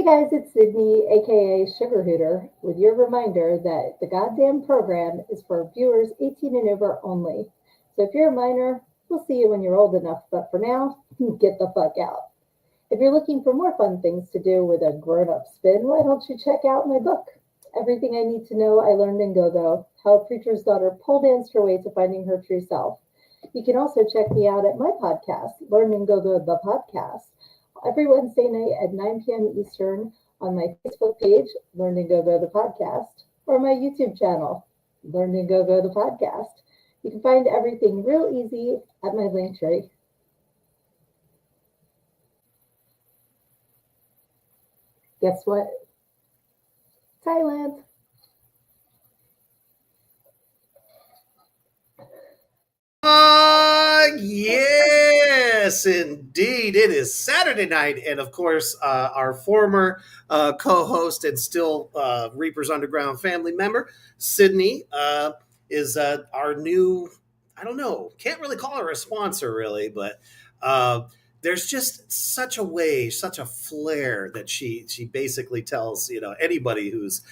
Hey guys, it's Sydney, aka Sugar Hooter, with your reminder that the goddamn program is for viewers 18 and over only. So if you're a minor, we'll see you when you're old enough, but for now, get the fuck out. If you're looking for more fun things to do with a grown up spin, why don't you check out my book, Everything I Need to Know I Learned in Go Go: How a Preacher's Daughter Pole Danced Her Way to Finding Her True Self. You can also check me out at my podcast, Learn and Go Go the Podcast, every Wednesday night at 9 p.m. Eastern on my Facebook page, Learn and Go Go the Podcast, or my YouTube channel, Learn and Go Go the Podcast. You can find everything real easy at my link tree. Guess what? Thailand. Yes, indeed. It is Saturday night. And of course, our former co host and still Reapers Underground family member, Sydney, is our new, I don't know, can't really call her a sponsor really, but there's just such a way, such a flair that she basically tells, anybody who's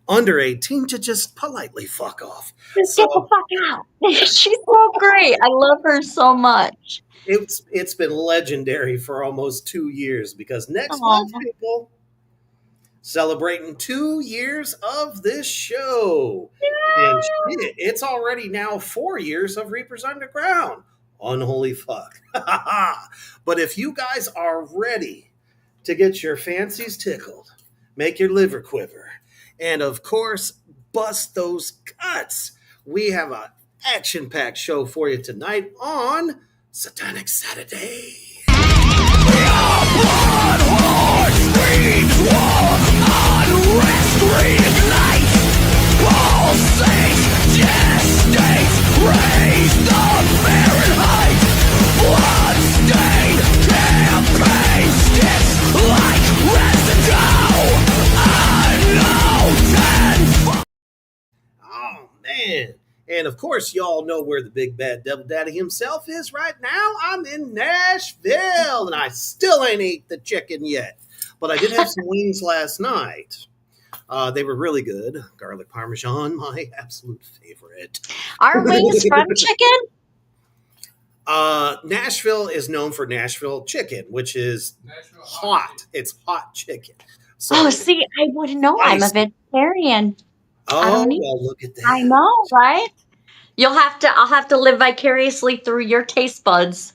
under 18 to just politely fuck off. Just get the fuck out. She's so great. I love her so much. It's been legendary for almost 2 years because next Aw. month, people, celebrating 2 years of this show. And shit, it's already now 4 years of Reapers Underground. Unholy fuck. But if you guys are ready to get your fancies tickled, make your liver quiver, and of course, bust those guts, we have an action-packed show for you tonight on Satanic Saturday. Oh, man. And of course, y'all know where the big bad devil daddy himself is right now. I'm in Nashville, and I still ain't ate the chicken yet. But I did have some wings last night. They were really good. Garlic Parmesan, my absolute favorite. Are wings from chicken? Nashville is known for Nashville chicken, which is hot. It's hot chicken. So, See, I wouldn't know. I'm a vegetarian. oh, well, look at that. I know, right? I'll have to live vicariously through your taste buds.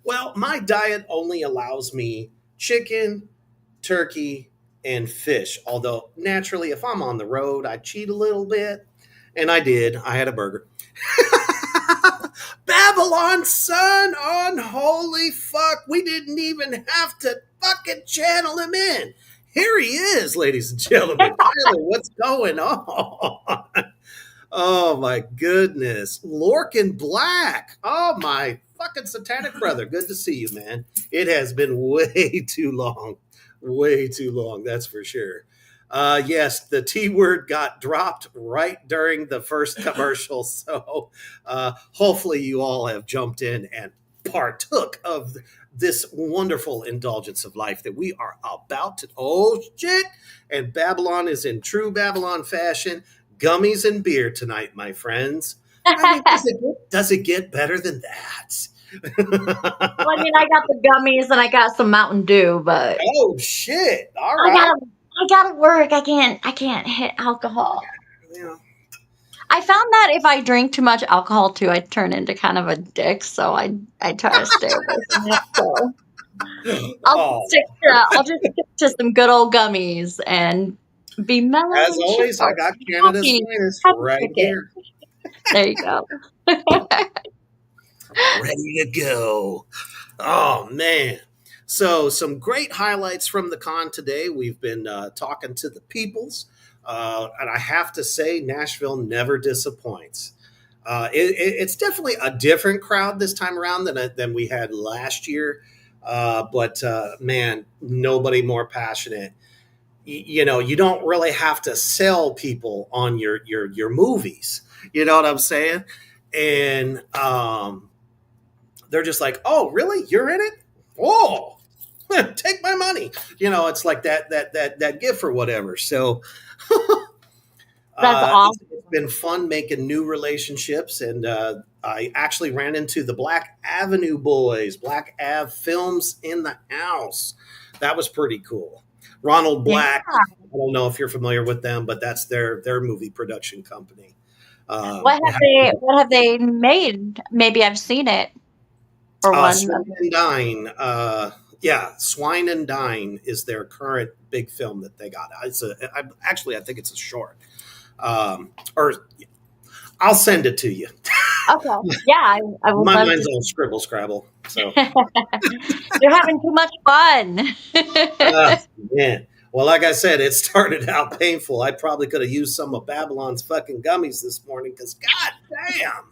Well, my diet only allows me chicken, turkey, and fish. Although, naturally, if I'm on the road, I cheat a little bit. And I did. I had a burger. Babylon, son, unholy fuck. We didn't even have to fucking channel him in. Here he is, ladies and gentlemen. Tyler, what's going on? Oh, my goodness. Lorcan Black. Oh, my fucking satanic brother. Good to see you, man. It has been way too long. Way too long, that's for sure. Yes, the T word got dropped right during the first commercial. So hopefully you all have jumped in and partook of this wonderful indulgence of life that we are about to. Oh, shit. And Babylon is in true Babylon fashion. Gummies and beer tonight, my friends. I mean, does it get better than that? Well, I mean, I got the gummies and I got some Mountain Dew, but oh shit! All right, I gotta work. I can't hit alcohol. Yeah. I found that if I drink too much alcohol too, I turn into kind of a dick. So I try to stay away from it. So I'll just stick to some good old gummies and be mellow. As always, I got Canada's finest right here. There you go. Ready to go. Oh, man. So some great highlights from the con today. We've been talking to the peoples. And I have to say, Nashville never disappoints. It's definitely a different crowd this time around than we had last year. But man, nobody more passionate. You don't really have to sell people on your movies. You know what I'm saying? And they're just like, oh, really? You're in it? Oh, Take my money. It's like that gift or whatever. So That's awesome. it's been fun making new relationships, and I actually ran into the Black Avenue boys, Black Ave Films in the house. That was pretty cool. Ronald Yeah. Black. I don't know if you're familiar with them, but that's their movie production company. What have they made? Maybe I've seen it. Or one. Swine and Dine. Yeah, Swine and Dine is their current big film that they got. I think it's a short. Or I'll send it to you. Okay. Yeah, I would My love mind's to. all scribble scrabble. So You're having too much fun. man. Well, like I said, it started out painful. I probably could have used some of Babylon's fucking gummies this morning because god damn.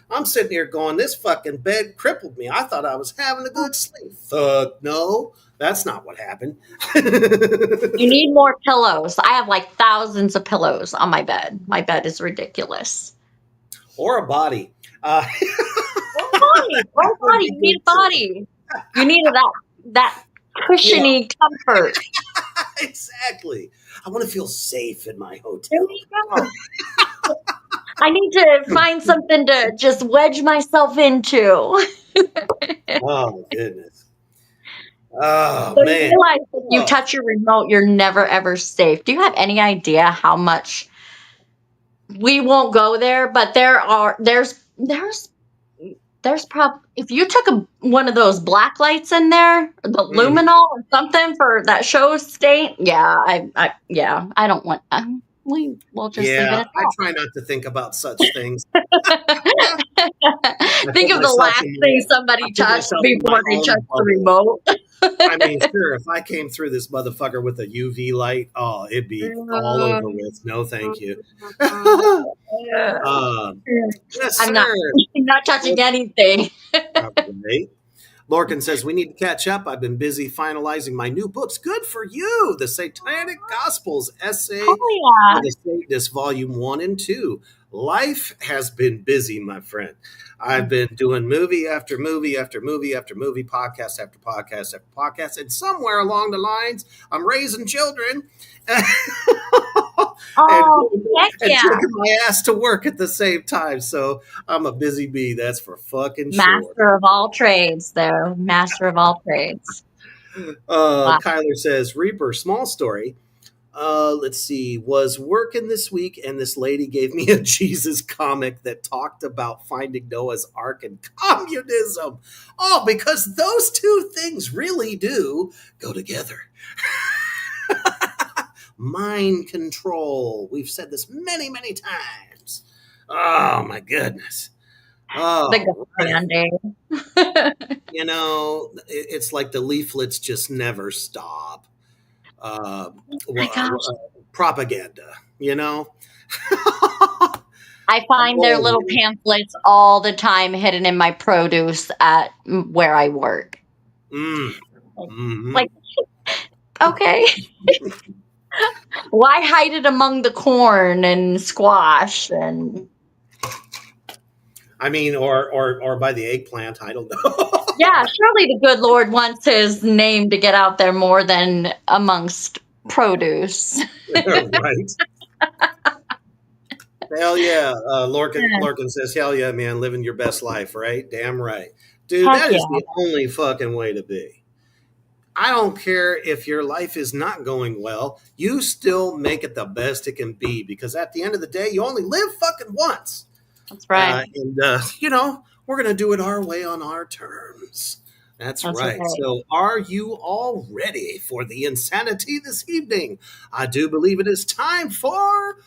I'm sitting here going, this fucking bed crippled me. I thought I was having a good sleep. Fuck no. That's not what happened. You need more pillows. I have like thousands of pillows on my bed. My bed is ridiculous. Or a body. Or a body. You need a body. You need that cushiony comfort. Exactly. I want to feel safe in my There hotel. you go. I need to find something to just wedge myself into. Oh, goodness. Oh, So man. you realize if you touch your remote, you're never ever safe. Do you have any idea how much? We won't go there, but there's if you took one of those black lights in there, the luminol or something for that show state, I don't want. We will just leave it at I that. try not to think about such things. Think of the last thing somebody touched before they touched the remote. I mean, sure, if I came through this motherfucker with a UV light, oh, it'd be all over with. No, thank you. Yes, I'm not touching anything. Right. Lorcan says, we need to catch up. I've been busy finalizing my new books. Good for you. The Satanic Gospels Essay for the Satanist Volume 1 and 2. Life has been busy, my friend. I've been doing movie after movie after movie after movie, podcast after podcast after podcast. And somewhere along the lines, I'm raising children and taking my ass to work at the same time. So I'm a busy bee. That's for fucking sure. Master of all trades, though. Master of all trades. Wow. Kyler says, Reaper, small story. Let's see, was working this week and this lady gave me a Jesus comic that talked about finding Noah's Ark and communism. Oh, because those two things really do go together. Mind control. We've said this many, many times. Oh, my goodness. Oh, you know, it's like the leaflets just never stop. Propaganda, you know. I find their little pamphlets all the time hidden in my produce at where I work. Like, okay. Why hide it among the corn and squash and? I mean, or by the eggplant. I don't know. Yeah, surely the good Lord wants his name to get out there more than amongst produce. Right. Hell yeah. Lorcan says, hell yeah, man, living your best life, right? Damn right. Dude, that is the only fucking way to be. I don't care if your life is not going well. You still make it the best it can be because at the end of the day, you only live fucking once. That's right. You know, we're going to do it our way on our terms. That's right. So are you all ready for the insanity this evening? I do believe it is time for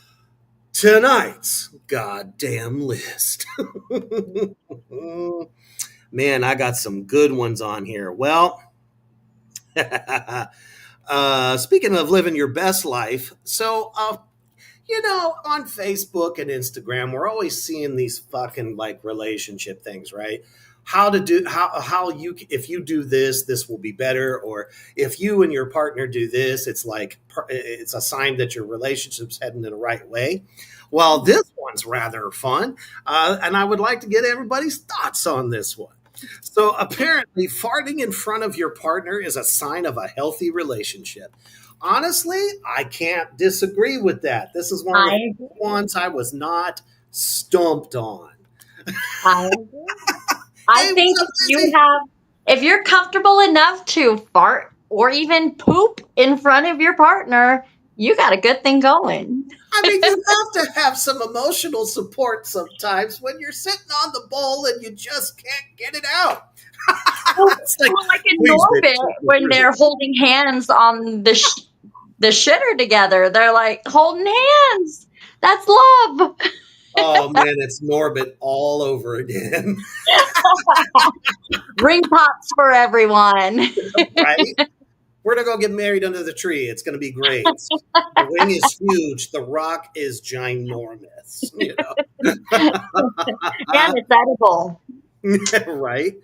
tonight's goddamn list. Man, I got some good ones on here. Well, speaking of living your best life, so you know, on Facebook and Instagram, we're always seeing these fucking like relationship things, right? If you do this, this will be better. Or if you and your partner do this, it's a sign that your relationship's heading in the right way. Well, this one's rather fun. And I would like to get everybody's thoughts on this one. So apparently, farting in front of your partner is a sign of a healthy relationship. Honestly, I can't disagree with that. This is one of the I ones I was not stumped on. I agree. I Hey, think what's up, Lizzie? if you're comfortable enough to fart or even poop in front of your partner, you got a good thing going. I mean, you have to have some emotional support sometimes when you're sitting on the bowl and you just can't get it out. Well, It's like, like in please, bitch, Norbit, take me when through this. they're holding hands on the shitter together, they're like holding hands. That's love. Oh man, it's Norbit all over again, Ring pops for everyone. right? We're gonna go get married under the tree. It's gonna be great. The ring is huge. The rock is ginormous. And it's edible. Right?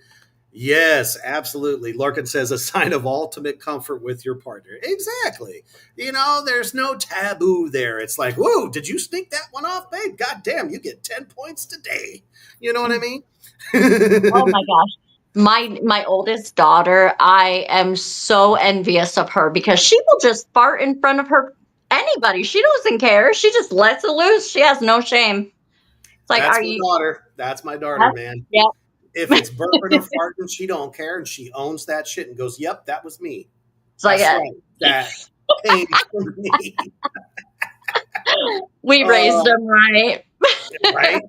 Yes, absolutely. Larkin says a sign of ultimate comfort with your partner. Exactly. There's no taboo there. It's like, whoa, did you sneak that one off, babe? God damn, you get 10 points today. You know what I mean? Oh my gosh. My oldest daughter, I am so envious of her because she will just fart in front of her anybody. She doesn't care. She just lets it loose. She has no shame. It's like, That's are my you daughter. That's my daughter, man. yeah. If it's burping or farting, she don't care, and she owns that shit and goes, "Yep, that was me. It's like That's right. That came from me." we raised Uh, them right. right?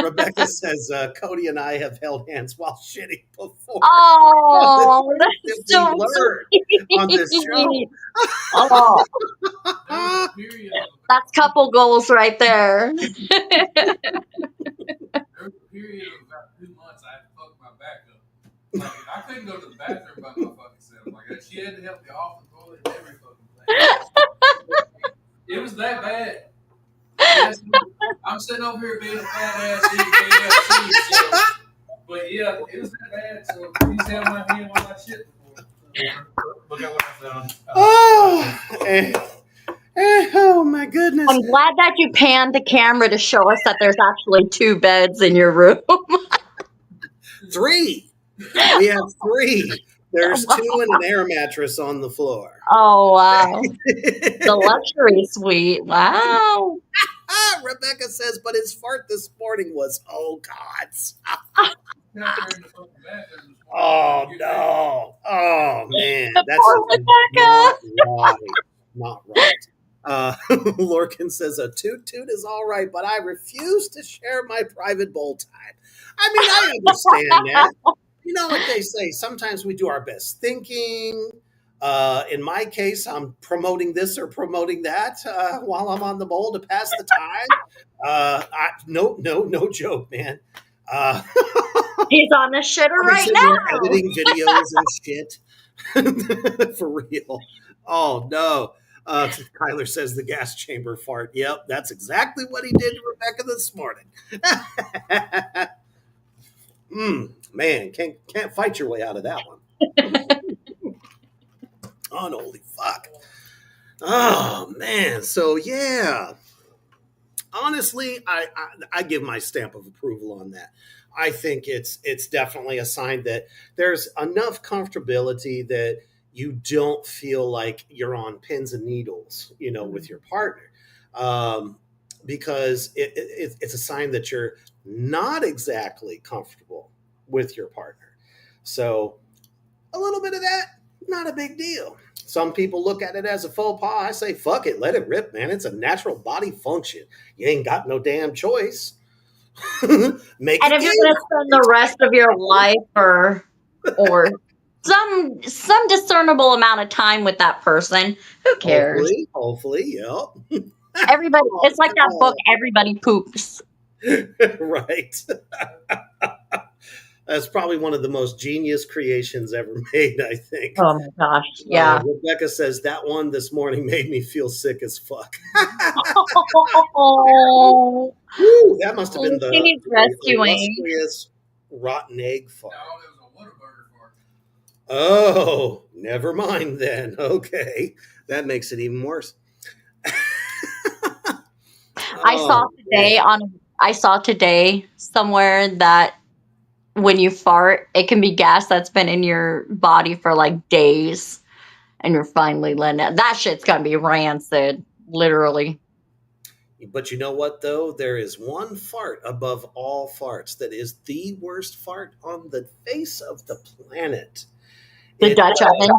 Rebecca says Cody and I have held hands while shitting before. Oh, This that's we so learned on this show. sweet. Oh, that's couple goals right there. There was a period of about 2 months I had to fuck my back up. Like I couldn't go to the bathroom by my fucking self. Like she had to help me off the toilet and every fucking thing. It was that bad. Yes, I'm sitting over here being a fat ass eating KFC. So, but yeah, it was that bad. So please have my hand on my shit before. Look at what I found. Oh my goodness. I'm glad that you panned the camera to show us that there's actually 2 beds in your room. 3. We have 3. There's 2 and an air mattress on the floor. Oh, wow. The luxury suite. Wow. Rebecca says, but his fart this morning was, oh, gods. Oh, no. Oh, man. That's Poor Rebecca. not right. Lorcan says, a toot toot is all right, but I refuse to share my private bowl time. I mean, I understand that. You know what they say? Sometimes we do our best thinking. In my case, I'm promoting this or promoting that while I'm on the bowl to pass the time. No joke, man. He's on the shitter I'm right sitting now. there editing videos and shit. For real. Oh, no. Kyler says the gas chamber fart. Yep, that's exactly what he did to Rebecca this morning. Man, can't fight your way out of that one. Unholy fuck. Oh man. So yeah. Honestly, I give my stamp of approval on that. I think it's definitely a sign that there's enough comfortability that you don't feel like you're on pins and needles, with your partner, because it's a sign that you're not exactly comfortable with your partner. So a little bit of that, not a big deal. Some people look at it as a faux pas. I say, fuck it, let it rip, man. It's a natural body function. You ain't got no damn choice. Make And it if you're going to spend the rest of your life or some discernible amount of time with that person, who cares? Hopefully, yep. Everybody, it's like that book, Everybody Poops. Right. That's probably one of the most genius creations ever made, I think. Oh my gosh, yeah. Rebecca says that one this morning made me feel sick as fuck. Oh, Woo, that must have been she needs rescuing. illustrious rotten egg fart. No, it was a Whataburger fart. Oh, never mind then. Okay, that makes it even worse. I saw today somewhere that when you fart, it can be gas that's been in your body for like days, and you're finally letting it. That shit's gonna be rancid, literally. But you know what, though? There is one fart above all farts that is the worst fart on the face of the planet. The It Dutch oven.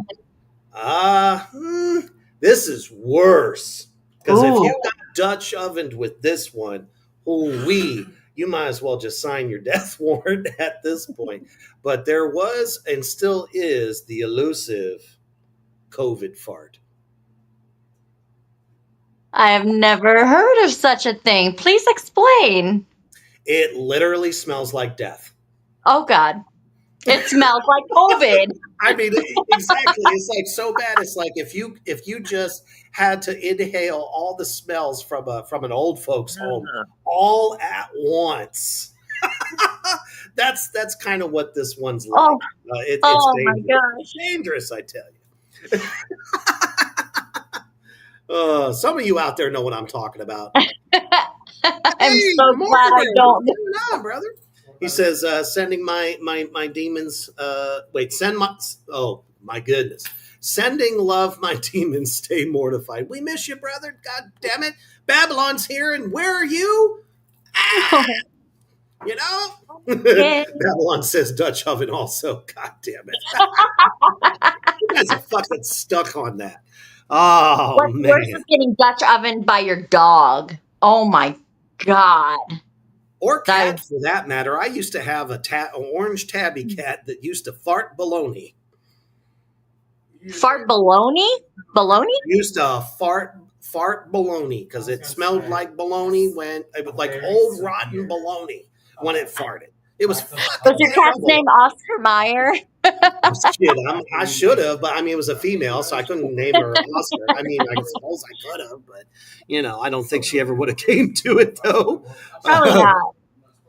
This is worse. Because if Ooh. you got Dutch ovened with this one, you might as well just sign your death warrant at this point. But there was and still is the elusive COVID fart. I have never heard of such a thing. Please explain. It literally smells like death. Oh God. It smells like COVID. I mean, exactly. It's like so bad. It's like if you just had to inhale all the smells from an old folks home all at once. That's kind of what this one's like. Oh, It's oh my dangerous. gosh. It's dangerous, I tell you. Some of you out there know what I'm talking about. I'm so glad I don't. What's going on, brother? He says, sending my demons, oh my goodness. Sending love, my demons, stay mortified. We miss you, brother. God damn it. Babylon's here, and where are you? You know? Babylon says Dutch oven also. God damn it. You guys are fucking stuck on that. Oh, What's man. worse is getting Dutch ovened by your dog. Oh my God. Or cat, for that matter. I used to have an orange tabby cat that used to fart baloney. Fart baloney? Baloney? Used to fart baloney because it smelled like baloney when it was like old rotten baloney when it farted. It was Was your cat's name Oscar Mayer? Shit, I should have, but I mean, it was a female, so I couldn't name her Oscar. I mean, I suppose I could have, but I don't think she ever would have came to it, though. Probably not.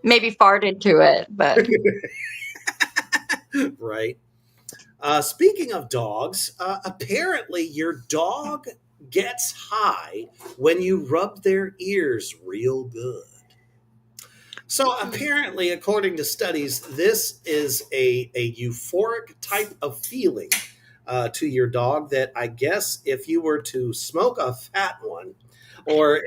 Maybe farted to it, but right. Speaking of dogs, apparently your dog gets high when you rub their ears real good. So apparently, according to studies, this is a euphoric type of feeling to your dog that I guess if you were to smoke a fat one or,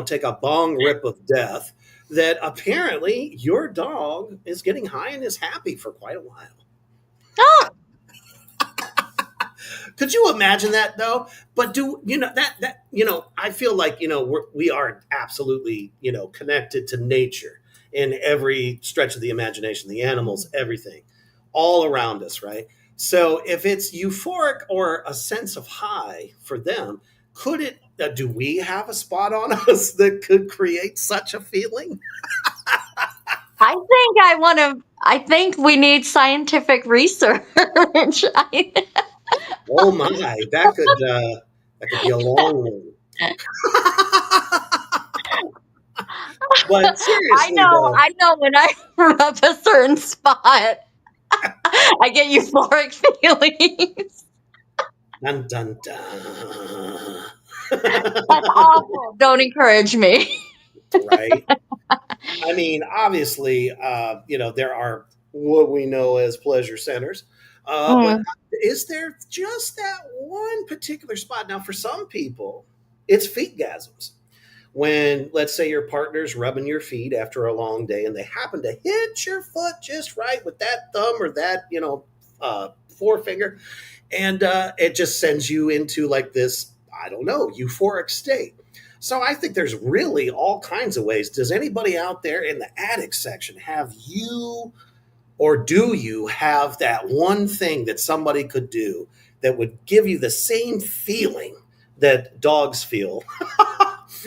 take a bong rip of death, that apparently your dog is getting high and is happy for quite a while. oh, Could you imagine that though? But I feel like, we are absolutely, connected to nature in every stretch of the imagination, the animals, everything all around us. Right. So if it's euphoric or a sense of high for them, could it, do we have a spot on us that could create such a feeling? I think we need scientific research. Oh my, that could be a long one. But seriously, I know when I rub a certain spot, I get euphoric feelings. Dun, dun, dun. That's awful. Don't encourage me. Right. I mean, obviously, there are what we know as pleasure centers. But is there just that one particular spot? Now, for some people, it's feetgasms. When, let's say, your partner's rubbing your feet after a long day and they happen to hit your foot just right with that thumb or that, forefinger, and it just sends you into like this, I don't know, euphoric state. So I think there's really all kinds of ways. Does anybody out there in the attic section have you, or do you have that one thing that somebody could do that would give you the same feeling that dogs feel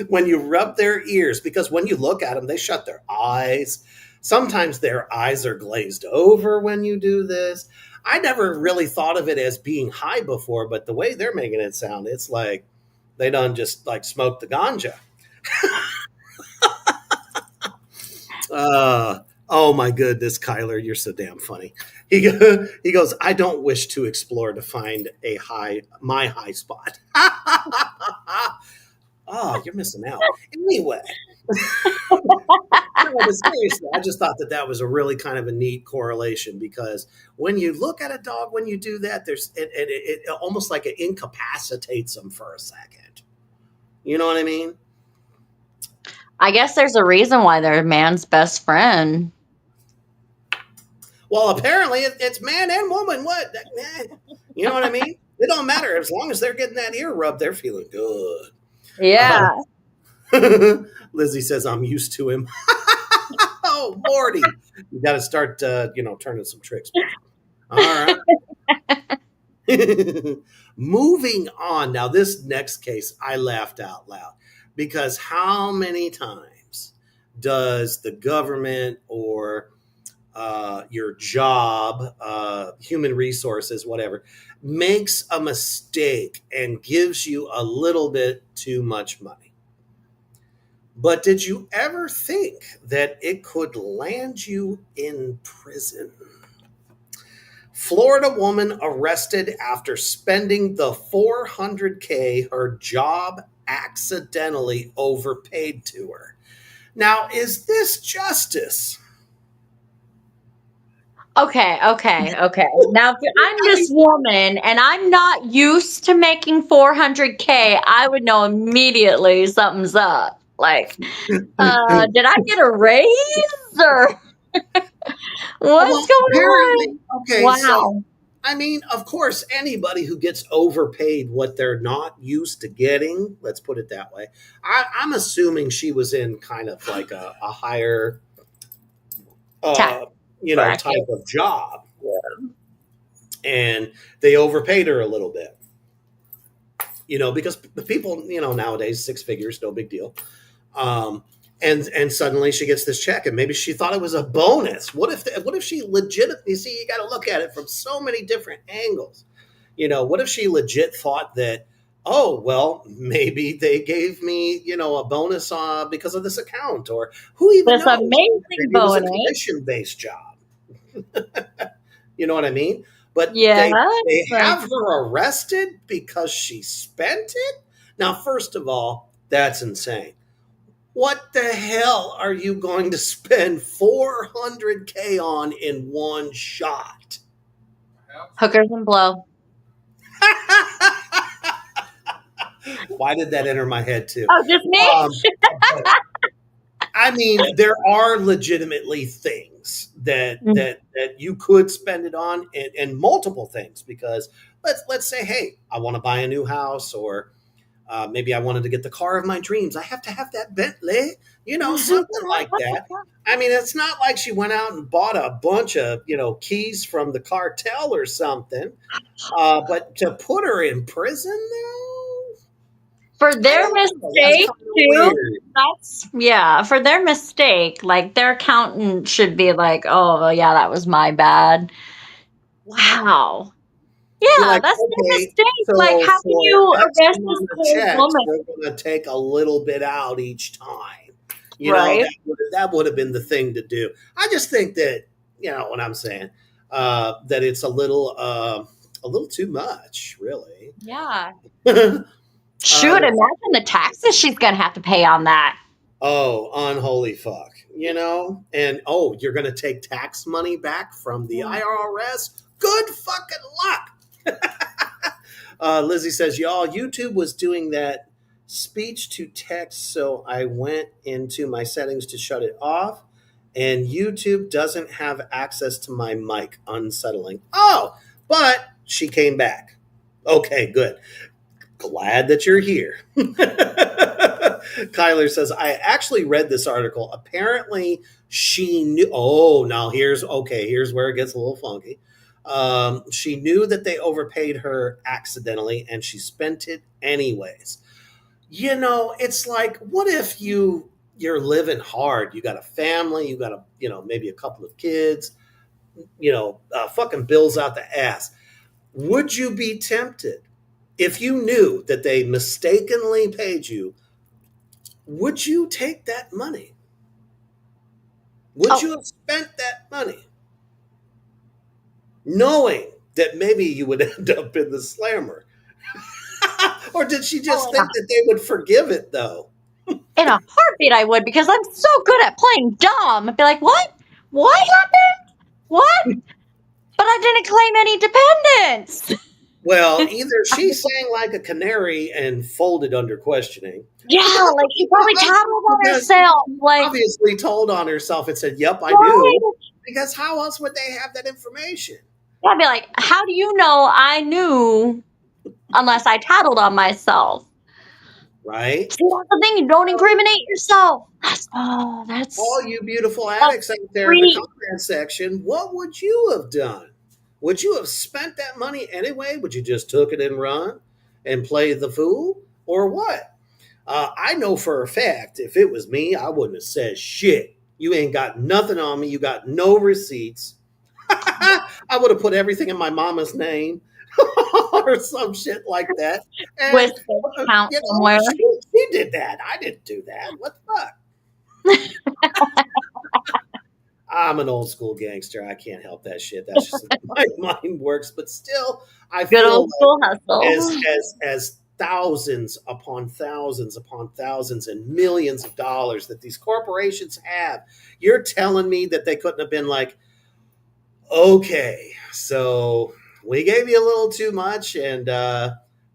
when you rub their ears? Because when you look at them, they shut their eyes. Sometimes their eyes are glazed over when you do this. I never really thought of it as being high before, but the way they're making it sound, it's like they done just like smoked the ganja. Oh my goodness, Kyler, you're so damn funny. He goes, I don't wish to explore to find my high spot. Oh, you're missing out. Anyway, No, but seriously, I just thought that was a really kind of a neat correlation because when you look at a dog, when you do that, it almost like it incapacitates them for a second. You know what I mean? I guess there's a reason why they're man's best friend. Well, apparently it's man and woman. What? You know what I mean? It don't matter as long as they're getting that ear rub, they're feeling good. Yeah. Lizzie says I'm used to him. Oh, Morty, you got to start, turning some tricks. All right. Moving on. Now, this next case, I laughed out loud because how many times does the government or your job, human resources, whatever, makes a mistake and gives you a little bit too much money? But did you ever think that it could land you in prison? Florida woman arrested after spending the $400K her job accidentally overpaid to her. Now, is this justice? Okay. Now, if I'm this woman and I'm not used to making 400K, I would know immediately something's up. Like, did I get a raise or what's going on? Okay, Wow. so I mean, of course, anybody who gets overpaid what they're not used to getting, let's put it that way. I'm assuming she was in kind of like a higher, type of job. Yeah. And they overpaid her a little bit, because the people, nowadays, 6 figures, no big deal. And suddenly she gets this check, and maybe she thought it was a bonus. What if she legitimately? See, you got to look at it from so many different angles. What if she legit thought that, oh well, maybe they gave me a bonus because of this account, or who even This knows? amazing Maybe bonus. It was a commission-based job. You know what I mean? But Yeah, they have her arrested because she spent it. Now, first of all, that's insane. What the hell are you going to spend $400K on in one shot? hookers and blow. Why did that enter my head too? Oh, just me? I mean, there are legitimately things that you could spend it on, and multiple things. Because let's say, hey, I want to buy a new house, or maybe I wanted to get the car of my dreams. I have to have that Bentley, something like that. I mean, it's not like she went out and bought a bunch of, keys from the cartel or something. But to put her in prison, though? For their mistake, too. For their mistake, like their accountant should be like, oh, yeah, that was my bad. Wow. Yeah, like, that's their mistake. So like, how can you arrest this poor woman? We're going to take a little bit out each time. Right. That would have been the thing to do. I just think that, what I'm saying, that it's a little too much, really. Yeah. Shoot, imagine the taxes she's going to have to pay on that. Oh, unholy fuck. And you're going to take tax money back from the IRS? Good fucking luck. Lizzie says, y'all, YouTube was doing that speech to text, so I went into my settings to shut it off, and YouTube doesn't have access to my mic. Unsettling. Oh, but she came back. Okay, good. Glad that you're here. Kyler says, I actually read this article. Apparently she knew. Oh, now here's where it gets a little funky. She knew that they overpaid her accidentally and she spent it anyways. It's like, what if you're living hard? You got a family, you got maybe a couple of kids, fucking bills out the ass. Would you be tempted? If you knew that they mistakenly paid you, would you take that money? Would you have spent that money knowing that maybe you would end up in the slammer? Or did she just think that they would forgive it, though? In a heartbeat, I would, because I'm so good at playing dumb. I'd be like, what? What happened? What? But I didn't claim any dependents. Well, either she sang like a canary and folded under questioning. Yeah, like she probably tattled on Because herself. Like, obviously told on herself and said, "Yep, I right? do." Because how else would they have that information? Yeah, I'd be like, how do you know I knew unless I tattled on myself? Right? See, that's the thing. You don't incriminate yourself. That's All you beautiful that's addicts out there in the sweet. comment section, what would you have done? Would you have spent that money anyway? Would you just took it and run and play the fool? Or what? I know for a fact, if it was me, I wouldn't have said shit. You ain't got nothing on me. You got no receipts. I would have put everything in my mama's name or some shit like that. With And, the count you know, somewhere. she did that. I didn't do that. What the fuck? I'm an old school gangster. I can't help that shit. That's just the way my mind works. But still, I Good feel old school hustle. as thousands upon thousands upon thousands and millions of dollars that these corporations have, you're telling me that they couldn't have been like, okay, so we gave you a little too much, and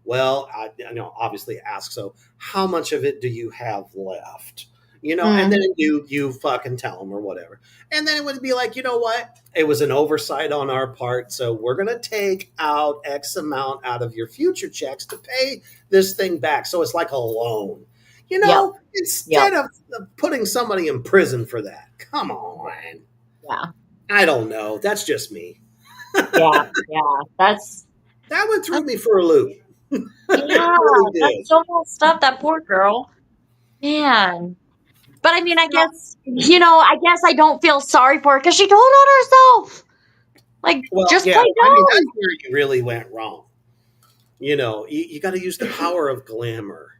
well, I know obviously ask, so how much of it do you have left? You know, and then you fucking tell them or whatever, and then it would be like, you know what? It was an oversight on our part, so we're gonna take out X amount out of your future checks to pay this thing back. So it's like a loan, you know, instead of putting somebody in prison for that. Come on. Yeah. I don't know. That's just me. Yeah. That's That one threw me for a loop. yeah. It really did. That's so messed up. That poor girl. Man. But I mean, I guess I don't feel sorry for her because she told on herself. Like, Well, just yeah. play I mean, that's dumb. where you really went wrong. You know, you got to use the power of glamour.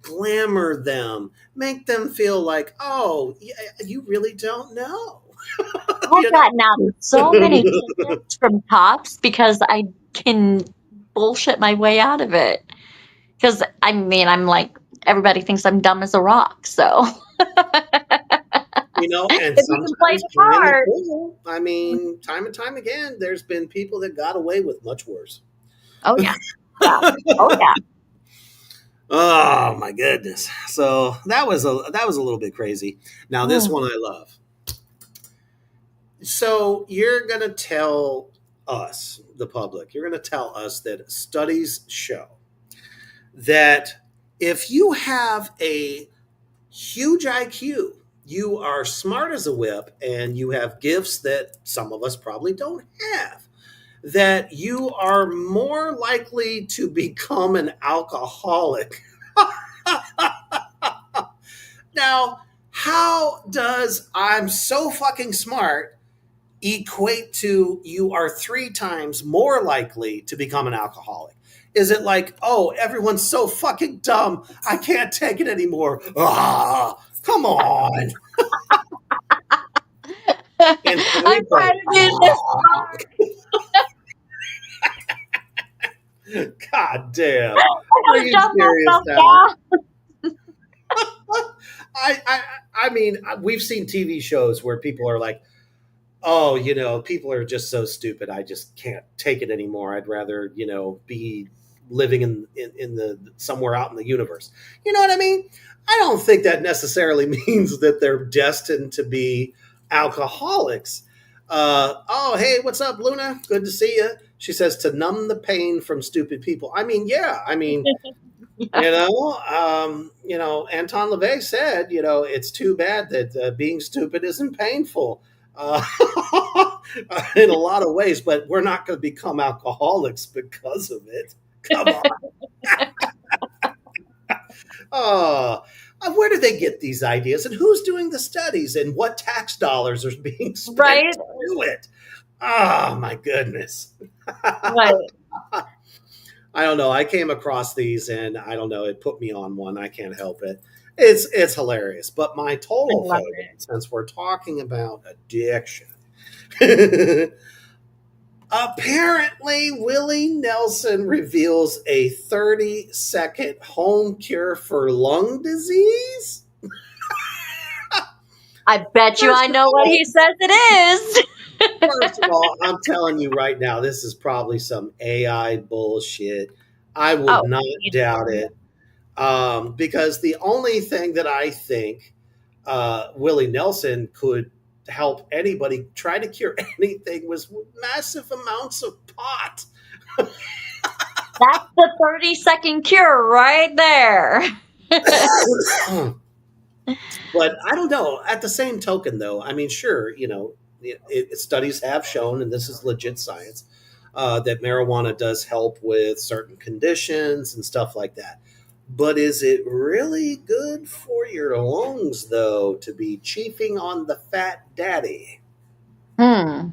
Glamour them. Make them feel like, oh, yeah, you really don't know. I've gotten out of so many tickets from cops because I can bullshit my way out of it. Because I mean, I'm like, everybody thinks I'm dumb as a rock. So You know, and if you can play sometimes the time is part. cool. I mean, time and time again, there's been people that got away with much worse. Oh yeah. Yeah. Oh yeah. Oh my goodness. So that was a little bit crazy. Now this one I love. So you're going to tell us, the public, you're going to tell us that studies show that if you have a huge IQ, you are smart as a whip, and you have gifts that some of us probably don't have, that you are more likely to become an alcoholic. Now, how does I'm so fucking smart equate to you are 3 times more likely to become an alcoholic? Is it like, oh, everyone's so fucking dumb, I can't take it anymore? Ah, come on. I'm trying to do this part. God damn. I Are gotta you dumb serious myself now? down. I mean, we've seen TV shows where people are like, oh, you know, people are just so stupid. I just can't take it anymore. I'd rather, you know, be living in the somewhere out in the universe. You know what I mean? I don't think that necessarily means that they're destined to be alcoholics. Oh, hey, what's up, Luna? Good to see you. She says to numb the pain from stupid people. I mean, yeah. I mean, you know, Anton LaVey said, you know, it's too bad that being stupid isn't painful uh, in a lot of ways, but we're not going to become alcoholics because of it. Come on. Oh, where do they get these ideas, and who's doing the studies, and what tax dollars are being spent Right? to do it? Oh, my goodness. Right. I don't know. I came across these, and I don't know. It put me on one. I can't help it. It's hilarious. But my I total love favorite, since we're talking about addiction, Apparently, Willie Nelson reveals a 30-second home cure for lung disease. I bet you First I of know what all, he says it first of all, I'm telling you right now, this is probably some AI bullshit. I would Oh, not doubt it. Because the only thing that I think Willie Nelson could help anybody try to cure anything was massive amounts of pot. that's the 30-second cure right there. But I don't know. At the same token, though, I mean, sure, studies have shown, and this is legit science, that marijuana does help with certain conditions and stuff like that. But is it really good for your lungs, though, to be chiefing on the fat daddy? Hmm.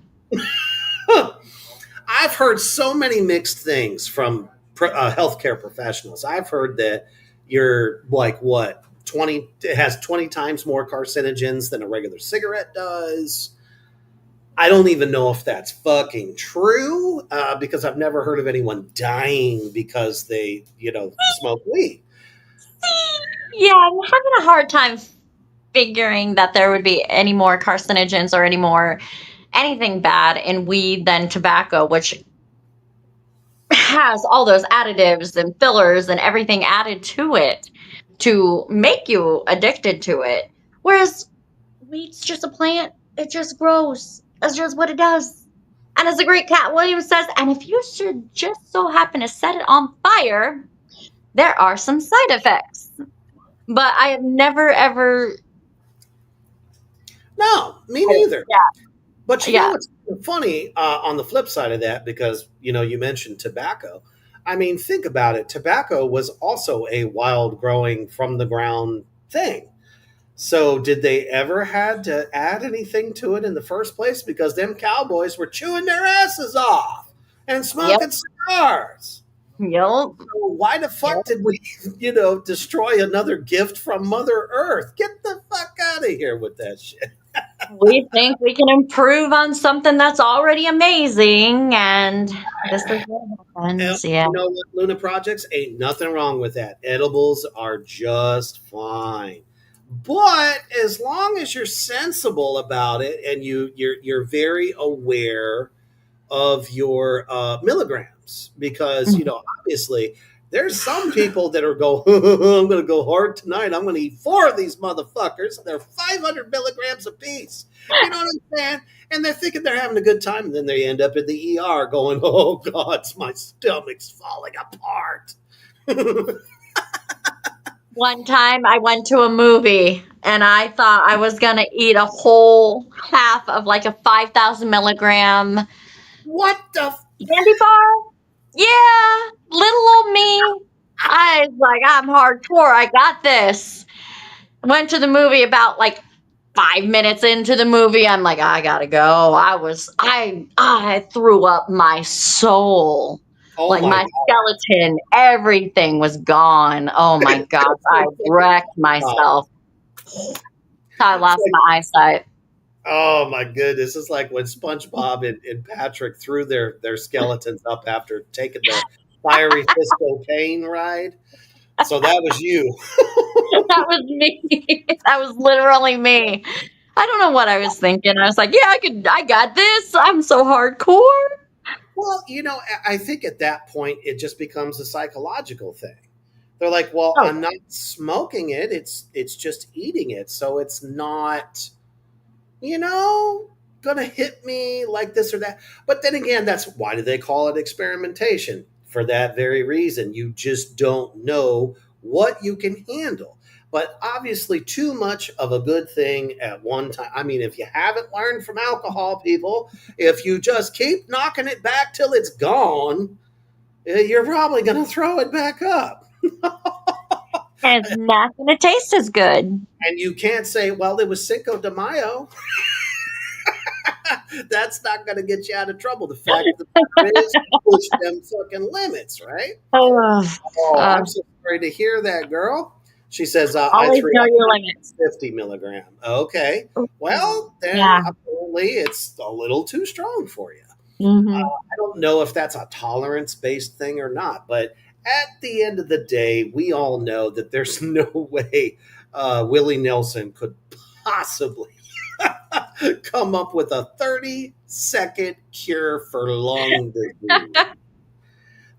I've heard so many mixed things from healthcare professionals. I've heard that you're like what 20 it has 20 times more carcinogens than a regular cigarette does. I don't even know if that's fucking true because I've never heard of anyone dying because they smoke weed. Yeah, I'm having a hard time figuring that there would be any more carcinogens or any more anything bad in weed than tobacco, which has all those additives and fillers and everything added to it to make you addicted to it. Whereas weed's just a plant, it just grows. That's just what it does. And as the great Cat Williams says, and if you should just so happen to set it on fire, there are some side effects. But I have never ever. No, me neither. Yeah, But you know yeah. what's funny on the flip side of that, because you mentioned tobacco. I mean, think about it. Tobacco was also a wild growing from the ground thing. So did they ever had to add anything to it in the first place? Because them cowboys were chewing their asses off and Yep. smoking cigars. Yep. So why the Yep. fuck did we, destroy another gift from Mother Earth? Get the fuck out of here with that shit. We think we can improve on something that's already amazing, and this is what happens. Yeah. You know what, Luna Projects? Ain't nothing wrong with that. Edibles are just fine. But as long as you're sensible about it and you're very aware of your milligrams, because obviously there's some people that are go I'm going to go hard tonight, I'm going to eat 4 of these motherfuckers, they're 500 milligrams a piece, you know what I'm saying, and they're thinking they're having a good time, and then they end up in the ER going, oh god, my stomach's falling apart. One time I went to a movie and I thought I was going to eat a whole half of like a 5,000 milligram What the candy bar. Yeah, little old me. I was like, I'm hardcore. I got this. Went to the movie about like 5 minutes into the movie. I'm like, I gotta go. I threw up my soul. oh Like my my skeleton, everything was gone. Oh my gosh, I wrecked god. myself. I It's lost like, my eyesight. oh my goodness. It's like when SpongeBob and Patrick threw their skeletons up after taking the fiery Fisco Pain ride. So that was you. That was me. That was literally me. I don't know what I was thinking. I was like, yeah, I got this. I'm so hardcore. Well, I think at that point it just becomes a psychological thing. They're like, well, Oh, I'm not smoking it. It's just eating it. So it's not, gonna hit me like this or that. But then again, that's why do they call it experimentation? For that very reason. You just don't know what you can handle. But obviously, too much of a good thing at one time. I mean, if you haven't learned from alcohol, people, if you just keep knocking it back till it's gone, you're probably going to throw it back up. and it's not going to taste as good. And you can't say, well, it was Cinco de Mayo. That's not going to get you out of trouble. The fact that there is push them fucking limits, right? Ugh, Oh, ugh. I'm so sorry to hear that, girl. She says, I Always threw know up your limits. 50 milligram. Okay. Well, then Yeah. apparently it's a little too strong for you. Mm-hmm. I don't know if that's a tolerance-based thing or not, but at the end of the day, we all know that there's no way Willie Nelson could possibly come up with a 30-second cure for lung disease.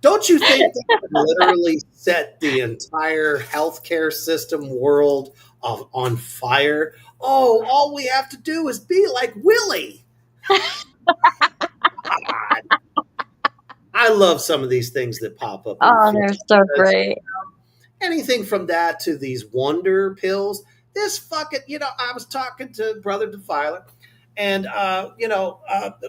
Don't you think that would literally set the entire healthcare system world on fire? Oh, all we have to do is be like Willie. God. I love some of these things that pop up in the Oh, future. they're so great. Anything from that to these wonder pills. This fucking, I was talking to Brother Defiler, and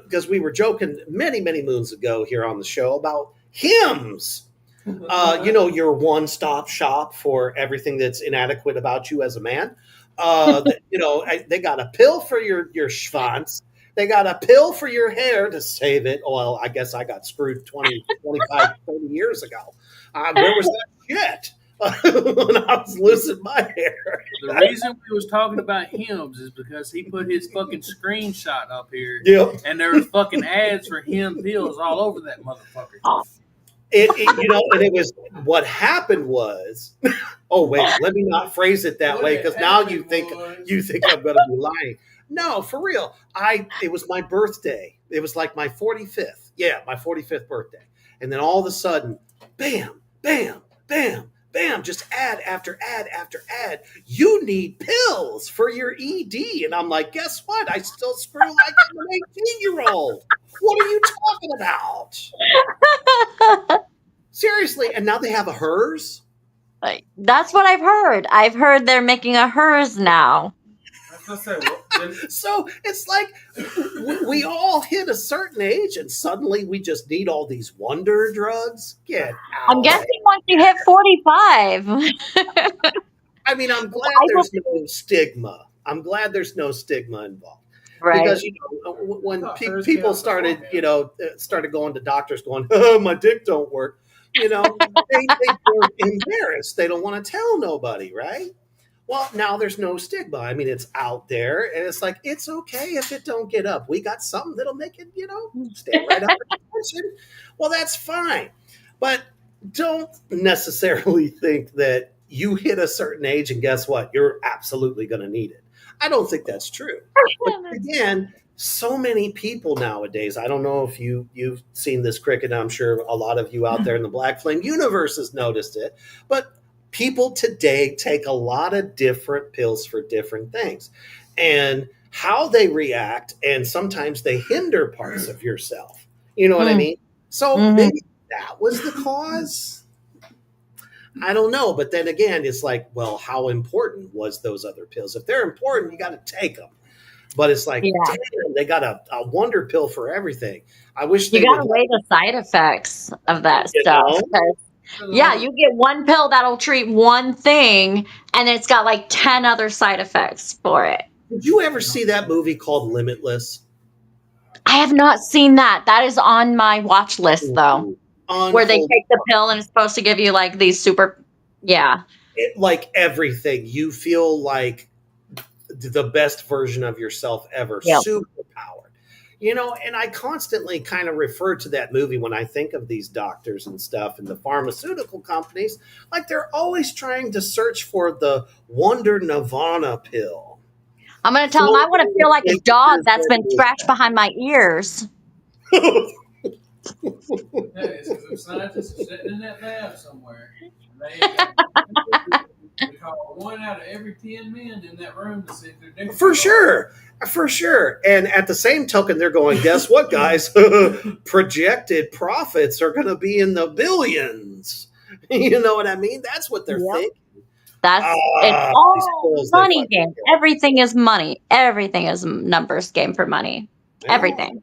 because we were joking many, many moons ago here on the show about hymns. Your one-stop shop for everything that's inadequate about you as a man. They got a pill for your schwanz. They got a pill for your hair to save it. Well, I guess I got screwed 20, 25, 30 years ago. Where was that shit when I was losing my hair? The reason we was talking about hymns is because he put his fucking screenshot up here, Yep. and there was fucking ads for hymn pills all over that motherfucker. And it was what happened was. Oh wait, let me not phrase it that way because now you think I'm going to be lying. No, for real. It was my birthday. It was like my 45th. Yeah, my 45th birthday. And then all of a sudden, bam, bam, bam, bam, just ad after ad after ad. You need pills for your ED. And I'm like, guess what? I still screw like an 18-year-old. What are you talking about? Seriously. And now they have a hers. That's what I've heard. I've heard they're making a hers now. So it's like we all hit a certain age and suddenly we just need all these wonder drugs. Get out. I'm guessing once you hit 45. I mean, I'm glad there's no stigma. I'm glad there's no stigma involved. Right. Because, when people started going to doctors going, oh, my dick don't work, they were embarrassed. They don't want to tell nobody, right? Well, now there's no stigma. I mean, it's out there, and it's like, it's okay if it don't get up. We got something that'll make it, stand right up in attention. Well, that's fine. But don't necessarily think that you hit a certain age and guess what? You're absolutely going to need it. I don't think that's true. But again, so many people nowadays, I don't know if you've seen this, Cricket. I'm sure a lot of you out there in the Black Flame universe has noticed it. But people today take a lot of different pills for different things. And how they react, and sometimes they hinder parts of yourself. You know what I mean? So maybe that was the cause. I don't know. But then again, it's like, well, how important was those other pills? If they're important, you got to take them. But it's like, damn, they got a wonder pill for everything. I wish you got to weigh the side effects of that stuff. Yeah, you get one pill that'll treat one thing, and it's got like 10 other side effects for it. Did you ever see that movie called Limitless? I have not seen that. That is on my watch list, though. Where they take the pill and it's supposed to give you like these super, like everything. You feel like the best version of yourself ever, superpowered. And I constantly kind of refer to that movie when I think of these doctors and stuff and the pharmaceutical companies, like they're always trying to search for the wonder nirvana pill. I'm going to tell them I want to feel like a dog that's been scratched behind my ears. It's because the scientists are sitting in that lab somewhere. They call 1 out of every 10 men in that room to see if they're different. For sure. And at the same token, they're going, guess what, guys? Projected profits are going to be in the billions. You know what I mean? That's what they're thinking. It's all money game. Everything is money. Everything is numbers game for money. Everything.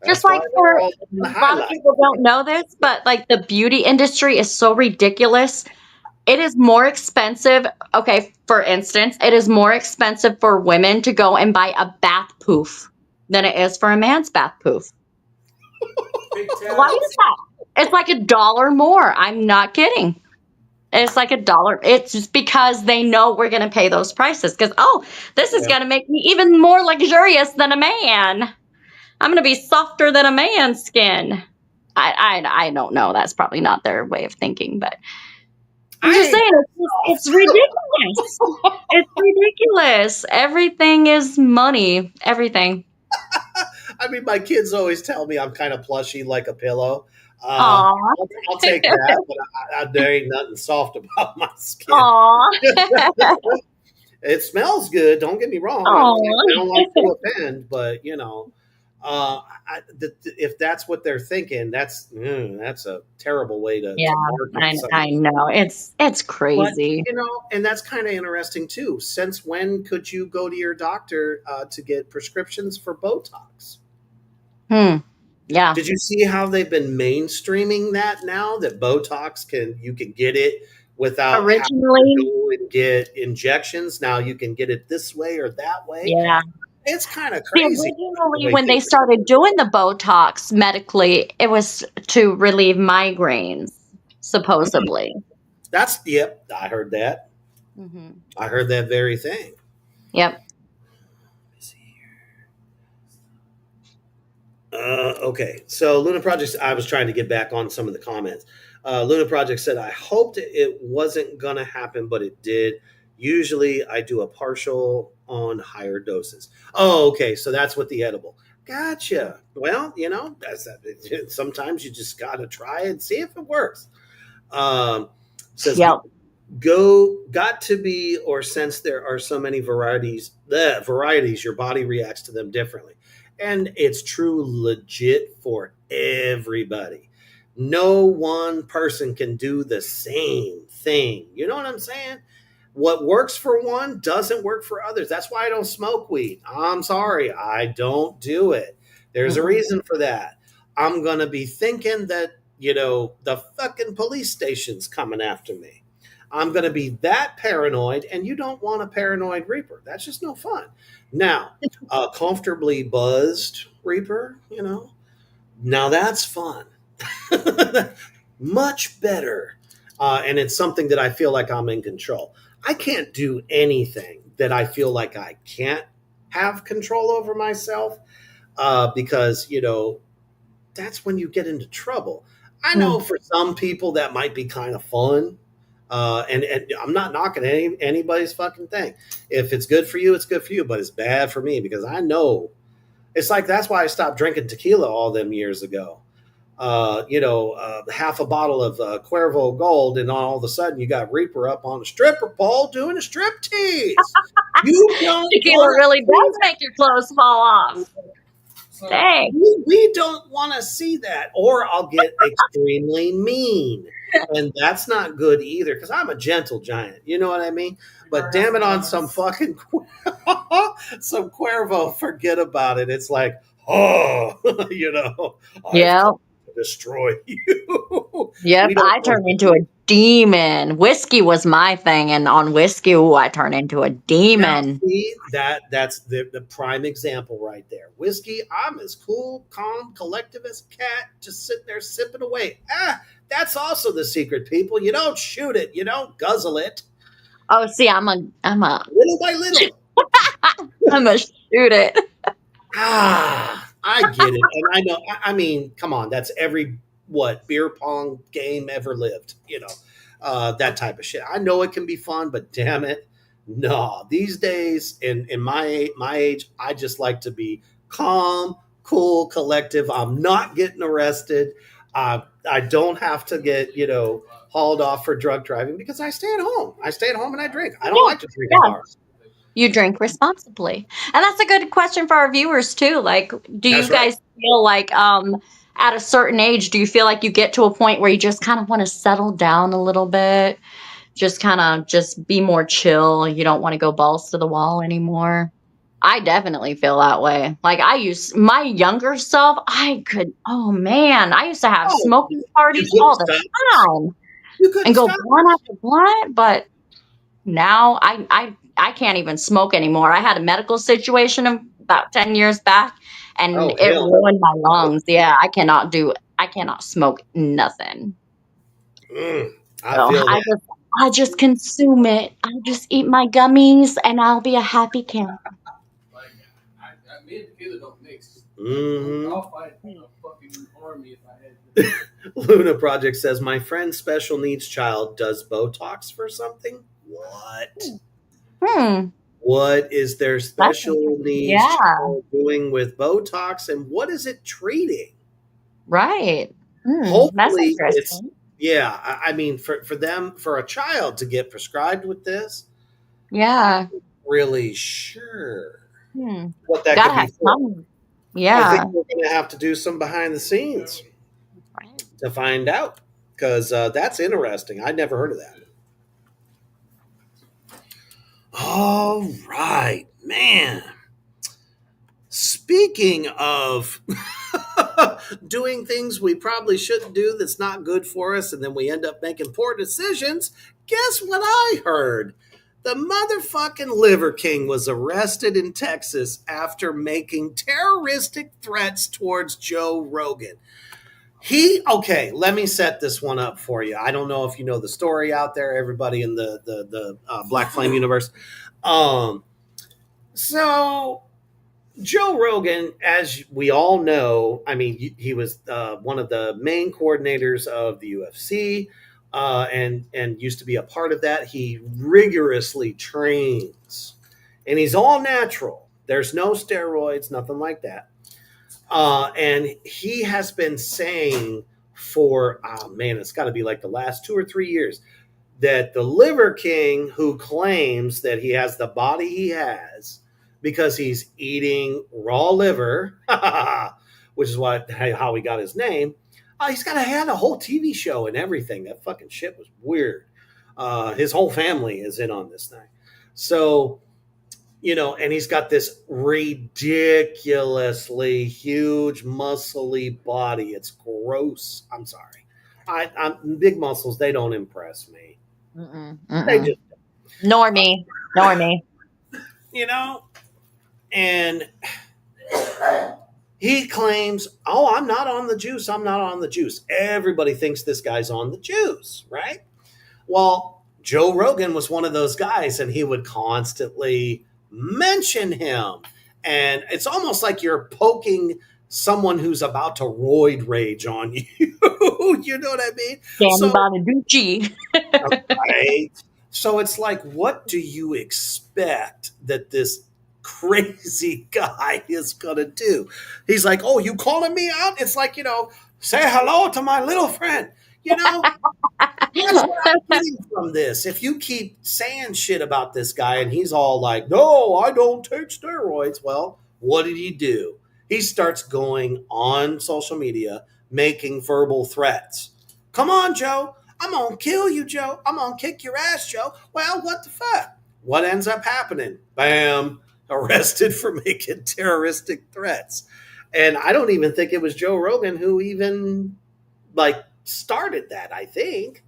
Just like for a lot of people don't know this, but like the beauty industry is so ridiculous. It is more expensive. Okay, for instance, it is more expensive for women to go and buy a bath poof than it is for a man's bath poof. Why is that? It's like $1 more. I'm not kidding. It's like $1. It's just because they know we're going to pay those prices. Because, this is going to make me even more luxurious than a man. I'm going to be softer than a man's skin. I don't know. That's probably not their way of thinking, but I'm just saying it's ridiculous. It's ridiculous. Everything is money. Everything. I mean, my kids always tell me I'm kind of plushy like a pillow. Aw. I'll take that, but there ain't nothing soft about my skin. Aw. It smells good. Don't get me wrong. I don't like to offend, but you know, if that's what they're thinking, that's a terrible way to market something. I know. It's crazy. But, you know, and that's kind of interesting too. Since when could you go to your doctor to get prescriptions for Botox? Yeah. Did you see how they've been mainstreaming that now? That Botox you can get it without originally having to go and get injections. Now you can get it this way or that way. Yeah. It's kind of crazy. Originally, when they started doing the Botox medically, it was to relieve migraines, supposedly. Yep, I heard that. Mm-hmm. I heard that very thing. Yep. Okay, so Luna Project, I was trying to get back on some of the comments. Luna Project said, I hoped it wasn't going to happen, but it did. Usually I do a partial on higher doses. Oh, okay, so that's what the edible. Gotcha. Well, you know, sometimes you just got to try and see if it works. Says, got to be, or since there are so many varieties, your body reacts to them differently. And it's true legit for everybody. No one person can do the same thing. You know what I'm saying? What works for one doesn't work for others. That's why I don't smoke weed. I'm sorry. I don't do it. There's a reason for that. I'm going to be thinking that, you know, the fucking police station's coming after me. I'm going to be that paranoid, and you don't want a paranoid Reaper. That's just no fun. Now, a comfortably buzzed Reaper, you know, now that's fun. Much better. And it's something that I feel like I'm in control. I can't do anything that I feel like I can't have control over myself because, you know, that's when you get into trouble. I know for some people that might be kind of fun. And I'm not knocking anybody's fucking thing. If it's good for you, it's good for you. But it's bad for me because I know it's like that's why I stopped drinking tequila all them years ago. Half a bottle of Cuervo Gold, and all of a sudden you got Reaper up on a stripper pole doing a strip tease. You don't. Tequila really does make your clothes fall off. Dang. We don't want to see that, or I'll get extremely mean. And that's not good either, because I'm a gentle giant. You know what I mean? But damn it, on some fucking some Cuervo, forget about it. It's like, you know, yeah, destroy you. Yep, I turned into a demon. Whiskey was my thing, and on whiskey, I turned into a demon. Now, see, that's the prime example right there. Whiskey, I'm as cool, calm, collective as a cat, just sitting there sipping away. That's also the secret, people. You don't shoot it, you don't guzzle it. Oh, see, I'm a little by little. I'm a shoot it. I get it, and I know. I mean, come on, that's every beer pong game ever lived. You know, that type of shit. I know it can be fun, but damn it, no. These days, in my age, I just like to be calm, cool, collective. I'm not getting arrested. I don't have to get hauled off for drug driving because I stay at home. I stay at home and I drink. I don't like to drink in bars. You drink responsibly. And that's a good question for our viewers too. Like, do you guys feel like at a certain age, do you feel like you get to a point where you just kind of want to settle down a little bit? Just kind of just be more chill. You don't want to go balls to the wall anymore. I definitely feel that way. Like my younger self, I used to have smoking parties all the time and go blunt after blunt, but now I can't even smoke anymore. I had a medical situation about 10 years back and it ruined my lungs. Yeah, I cannot smoke nothing. I just consume it. I just eat my gummies and I'll be a happy camper. me and tequila don't mix. Mhm. I'll fight a fucking army if I had to. Luna Project says, my friend's special needs child does Botox for something. What? Hmm. What is their That's special interesting. needs Yeah. child doing with Botox, and what is it treating? Right. That's Hopefully, it's interesting. yeah. I mean, for them, for a child to get prescribed with this, I'm Yeah. not really sure Hmm. what that could Gotta be have for. some. I think Yeah. we're going to have to do some behind the scenes Right. to find out, because that's interesting. I'd never heard of that. All right, man. Speaking of doing things we probably shouldn't do that's not good for us, and then we end up making poor decisions, guess what I heard? The motherfucking Liver King was arrested in Texas after making terroristic threats towards Joe Rogan. Okay, let me set this one up for you. I don't know if you know the story out there, everybody in the Black Flame universe. Um, so Joe Rogan, as we all know, I mean, he was one of the main coordinators of the UFC, and used to be a part of that. He rigorously trains, and he's all natural. There's no steroids, nothing like that. And he has been saying for, oh man, it's got to be like the last 2 or 3 years, that the Liver King, who claims that he has the body he has because he's eating raw liver, which is how he got his name. Had a whole TV show and everything. That fucking shit was weird. His whole family is in on this thing. So, and he's got this ridiculously huge, muscly body. It's gross. I'm sorry. I'm big muscles. They don't impress me. They just, Nor me. Nor me. you know, and he claims, oh, I'm not on the juice. I'm not on the juice. Everybody thinks this guy's on the juice, right? Well, Joe Rogan was one of those guys, and he would constantly mention him. And it's almost like you're poking someone who's about to roid rage on you. You know what I mean? Danny So, Bonaducci. right. So it's like, what do you expect that this crazy guy is going to do? He's like, oh, you calling me out? It's like, say hello to my little friend. That's what I'm getting from this. If you keep saying shit about this guy and he's all like, no, I don't take steroids. Well, what did he do? He starts going on social media, making verbal threats. Come on, Joe. I'm going to kill you, Joe. I'm going to kick your ass, Joe. Well, what the fuck? What ends up happening? Bam. Arrested for making terroristic threats. And I don't even think it was Joe Rogan who even started that, I think.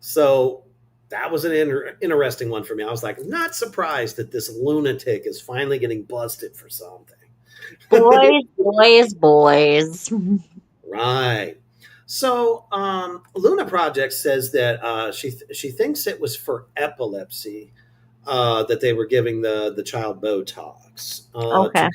So that was an interesting one for me. I was like, not surprised that this lunatic is finally getting busted for something. Boys. Right. So Luna Project says that she thinks it was for epilepsy that they were giving the child Botox Okay.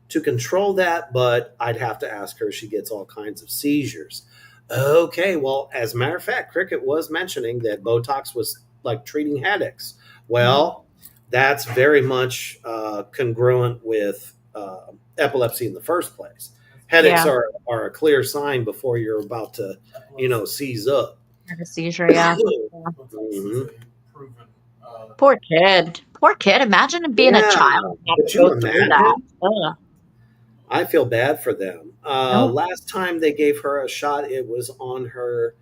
to control that, but I'd have to ask her. She gets all kinds of seizures. Okay, well, as a matter of fact, Cricket was mentioning that Botox was like treating headaches. Well, that's very much congruent with epilepsy in the first place. Headaches Yeah. are a clear sign before you're about to, seize up. Had a seizure, yeah. Mhm. Poor kid. Poor kid. Imagine being a Yeah, child and having could to you go through that. imagine? Ugh. I feel bad for them. No. Last time they gave her a shot, it was on her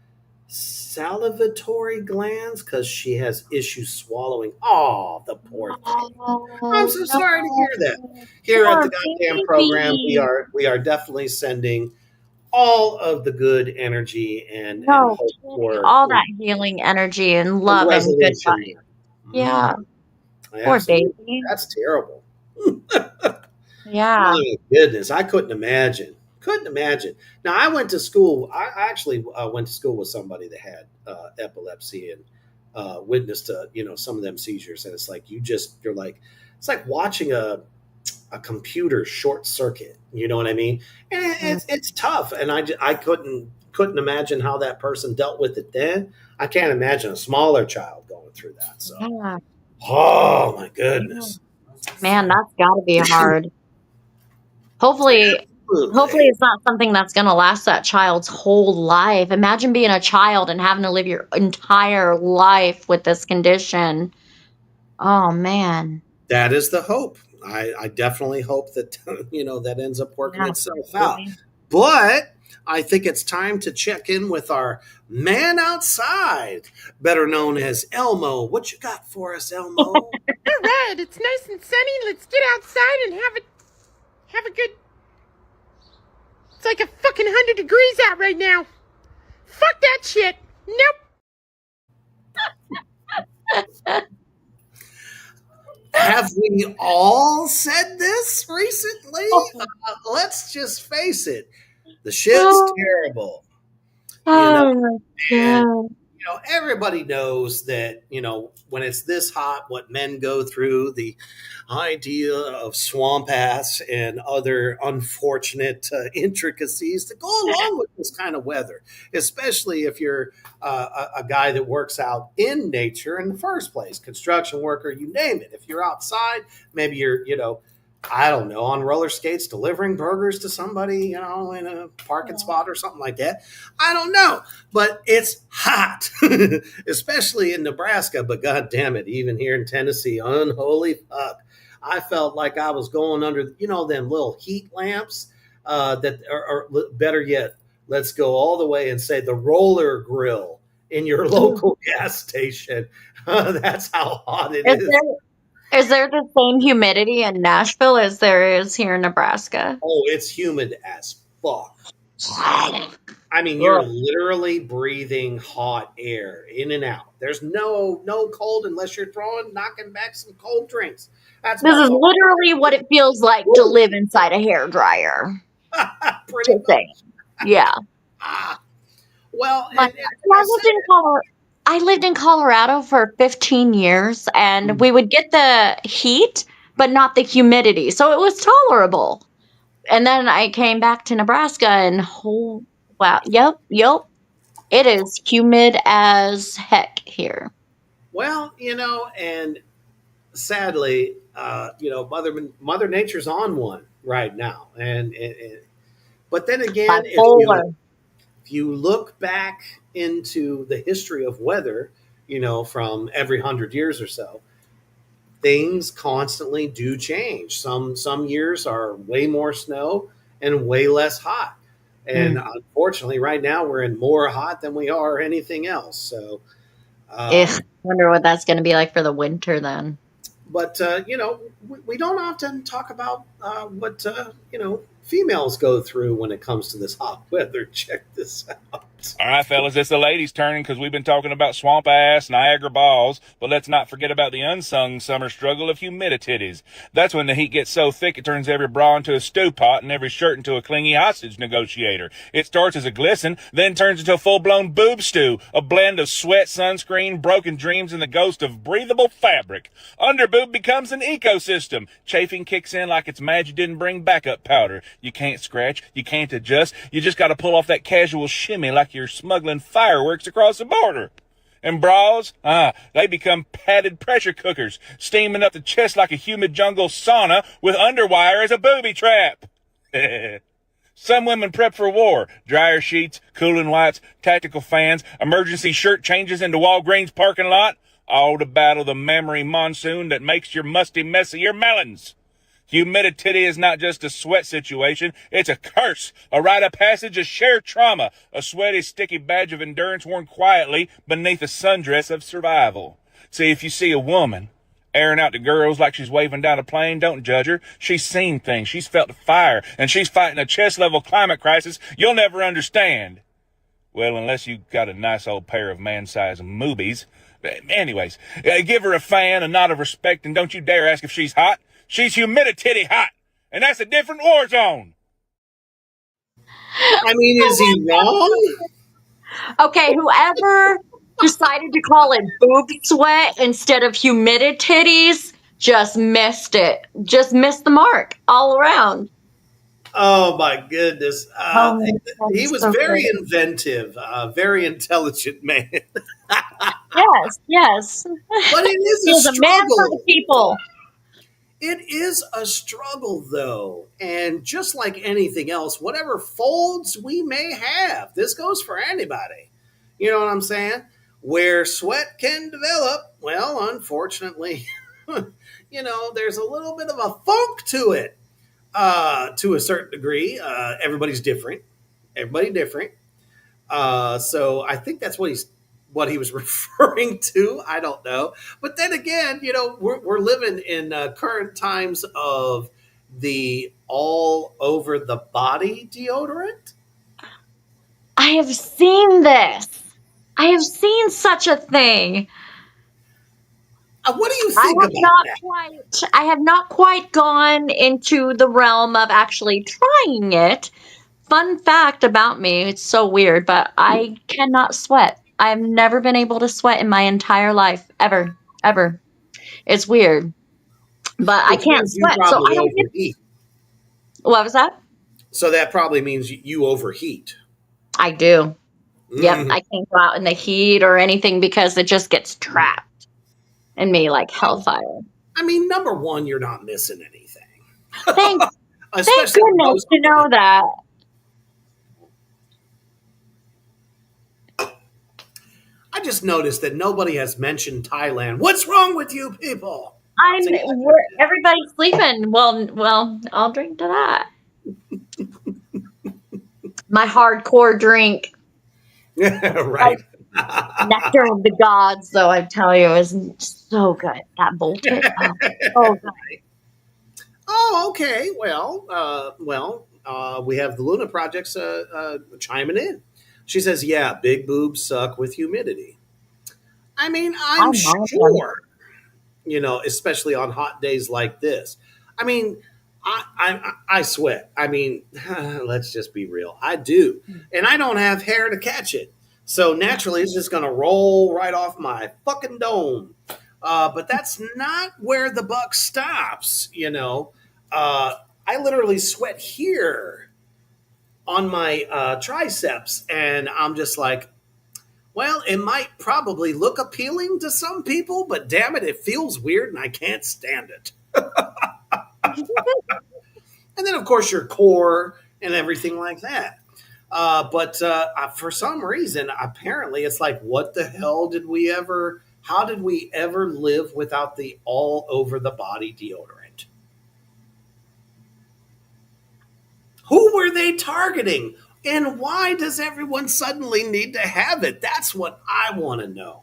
salivatory glands because she has issues swallowing. Oh, the poor thing. I'm so sorry to hear that. Here at Poor the goddamn program, baby. we are definitely sending all of the good energy and No hope kidding. for All that healing energy and a love and good resolution vibes. there. Yeah. Poor Absolutely. baby. That's terrible. Yeah. My goodness, I couldn't imagine. Couldn't imagine. Now, I went to school. I actually went to school with somebody that had epilepsy and witnessed, some of them seizures. And it's like you're like, it's like watching a computer short circuit. You know what I mean? And it's tough, and I couldn't imagine how that person dealt with it then. I can't imagine a smaller child going through that. So, Yeah. oh my Yeah. goodness, Man, that's got to be hard. Hopefully absolutely. it's not something that's going to last that child's whole life. Imagine being a child and having to live your entire life with this condition. Oh man. That is the hope. I definitely hope that that ends up working Yeah, itself out. absolutely. But I think it's time to check in with our man outside, better known as Elmo. What you got for us, Elmo? All right, it's nice and sunny. Let's get outside and have a good. It's like a fucking 100 degrees out right now. Fuck that shit. Nope. Have we all said this recently? Let's just face it. The shit's terrible. Oh my And god. everybody knows that, when it's this hot, what men go through, the idea of swamp ass and other unfortunate intricacies that go along with this kind of weather, especially if you're a guy that works out in nature in the first place, construction worker, you name it. If you're outside, maybe you're, I don't know, on roller skates, delivering burgers to somebody, in a parking spot or something like that. I don't know, but it's hot, especially in Nebraska. But God damn it, even here in Tennessee, unholy fuck. I felt like I was going under, them little heat lamps that are better yet, let's go all the way and say the roller grill in your local gas station. That's how hot it is. Is there the same humidity in Nashville as there is here in Nebraska? Oh, it's humid as fuck. I mean, you're literally breathing hot air in and out. There's no cold unless you're knocking back some cold drinks. This is literally what it feels like to live inside a hairdryer. Pretty much. Yeah. Well, I lived in Colorado for 15 years, and we would get the heat, but not the humidity. So it was tolerable. And then I came back to Nebraska, and wow, yep. It is humid as heck here. Well, and sadly, Mother Nature's on one right now. And but then again, if you look back into the history of weather, from every 100 years or so, things constantly do change. Some years are way more snow and way less hot. And unfortunately, right now we're in more hot than we are anything else. So, I wonder what that's going to be like for the winter then. But we don't often talk about what females go through when it comes to this hot weather. Check this out. All right, fellas, it's the ladies' turn because we've been talking about swamp ass, Niagara balls, but let's not forget about the unsung summer struggle of humidities. That's when the heat gets so thick it turns every bra into a stew pot and every shirt into a clingy hostage negotiator. It starts as a glisten, then turns into a full-blown boob stew, a blend of sweat, sunscreen, broken dreams, and the ghost of breathable fabric. Underboob becomes an ecosystem. Chafing kicks in like it's mad you didn't bring backup powder. You can't scratch, you can't adjust, you just got to pull off that casual shimmy like you're smuggling fireworks across the border. And bras, they become padded pressure cookers, steaming up the chest like a humid jungle sauna with underwire as a booby trap. Some women prep for war. Dryer sheets, cooling wipes, tactical fans, emergency shirt changes into Walgreens parking lot, all to battle the memory monsoon that makes your musty mess of your melons. Humidity is not just a sweat situation, it's a curse, a rite of passage, a shared trauma, a sweaty, sticky badge of endurance worn quietly beneath a sundress of survival. See, if you see a woman airing out to girls like she's waving down a plane, don't judge her. She's seen things, she's felt the fire, and she's fighting a chest-level climate crisis you'll never understand. Well, unless you got a nice old pair of man-sized moobies. Anyways, give her a fan, a nod of respect, and don't you dare ask if she's hot. She's humidity hot, and that's a different war zone. I mean, is he wrong? Okay, whoever decided to call it boob sweat instead of humidititties, just missed it. Just missed the mark all around. Oh my goodness. He That's was so very good. inventive, very intelligent man. Yes, yes. But it is He a is a man for the struggle. people. It is a struggle, though. And just like anything else, whatever folds we may have, this goes for anybody. You know what I'm saying? Where sweat can develop, well, unfortunately, there's a little bit of a funk to it to a certain degree. Everybody's different. Everybody different. So I think that's what he was referring to. I don't know, but then again, we're living in current times of the all over the body deodorant. I have seen this. I have seen such a thing. What do you think about that? I have not quite gone into the realm of actually trying it. Fun fact about me, it's so weird, but I cannot sweat. I've never been able to sweat in my entire life, ever, ever. It's weird, but I Which can't means you sweat, so I probably don't get. overheat. What was that? So that probably means you overheat. I do. Yep, Mhm. I can't go out in the heat or anything because it just gets trapped in me like hellfire. I mean, number one, you're not missing anything, Thank, thank especially goodness most to know that. I just noticed that nobody has mentioned Thailand. What's wrong with you people? So yeah, Everybody's sleeping. Well, I'll drink to that. My hardcore drink, right. nectar of the gods, though I tell you, is so good. That bolted, oh god. Oh, okay. We have the Luna Projects chiming in. She says, "Yeah, big boobs suck with humidity." I mean, I I'm know them. sure, especially on hot days like this. I mean, I sweat. I mean, let's just be real. I do, and I don't have hair to catch it, so naturally, it's just gonna roll right off my fucking dome. But that's not where the buck stops. I literally sweat here on my triceps, and I'm just like, well, it might probably look appealing to some people, but damn it feels weird and I can't stand it. And then, of course, your core and everything like that. But for some reason, apparently, it's like, what the hell did we ever? How did we ever live without the all over the body deodorant? Who were they targeting? And why does everyone suddenly need to have it? That's what I want to know.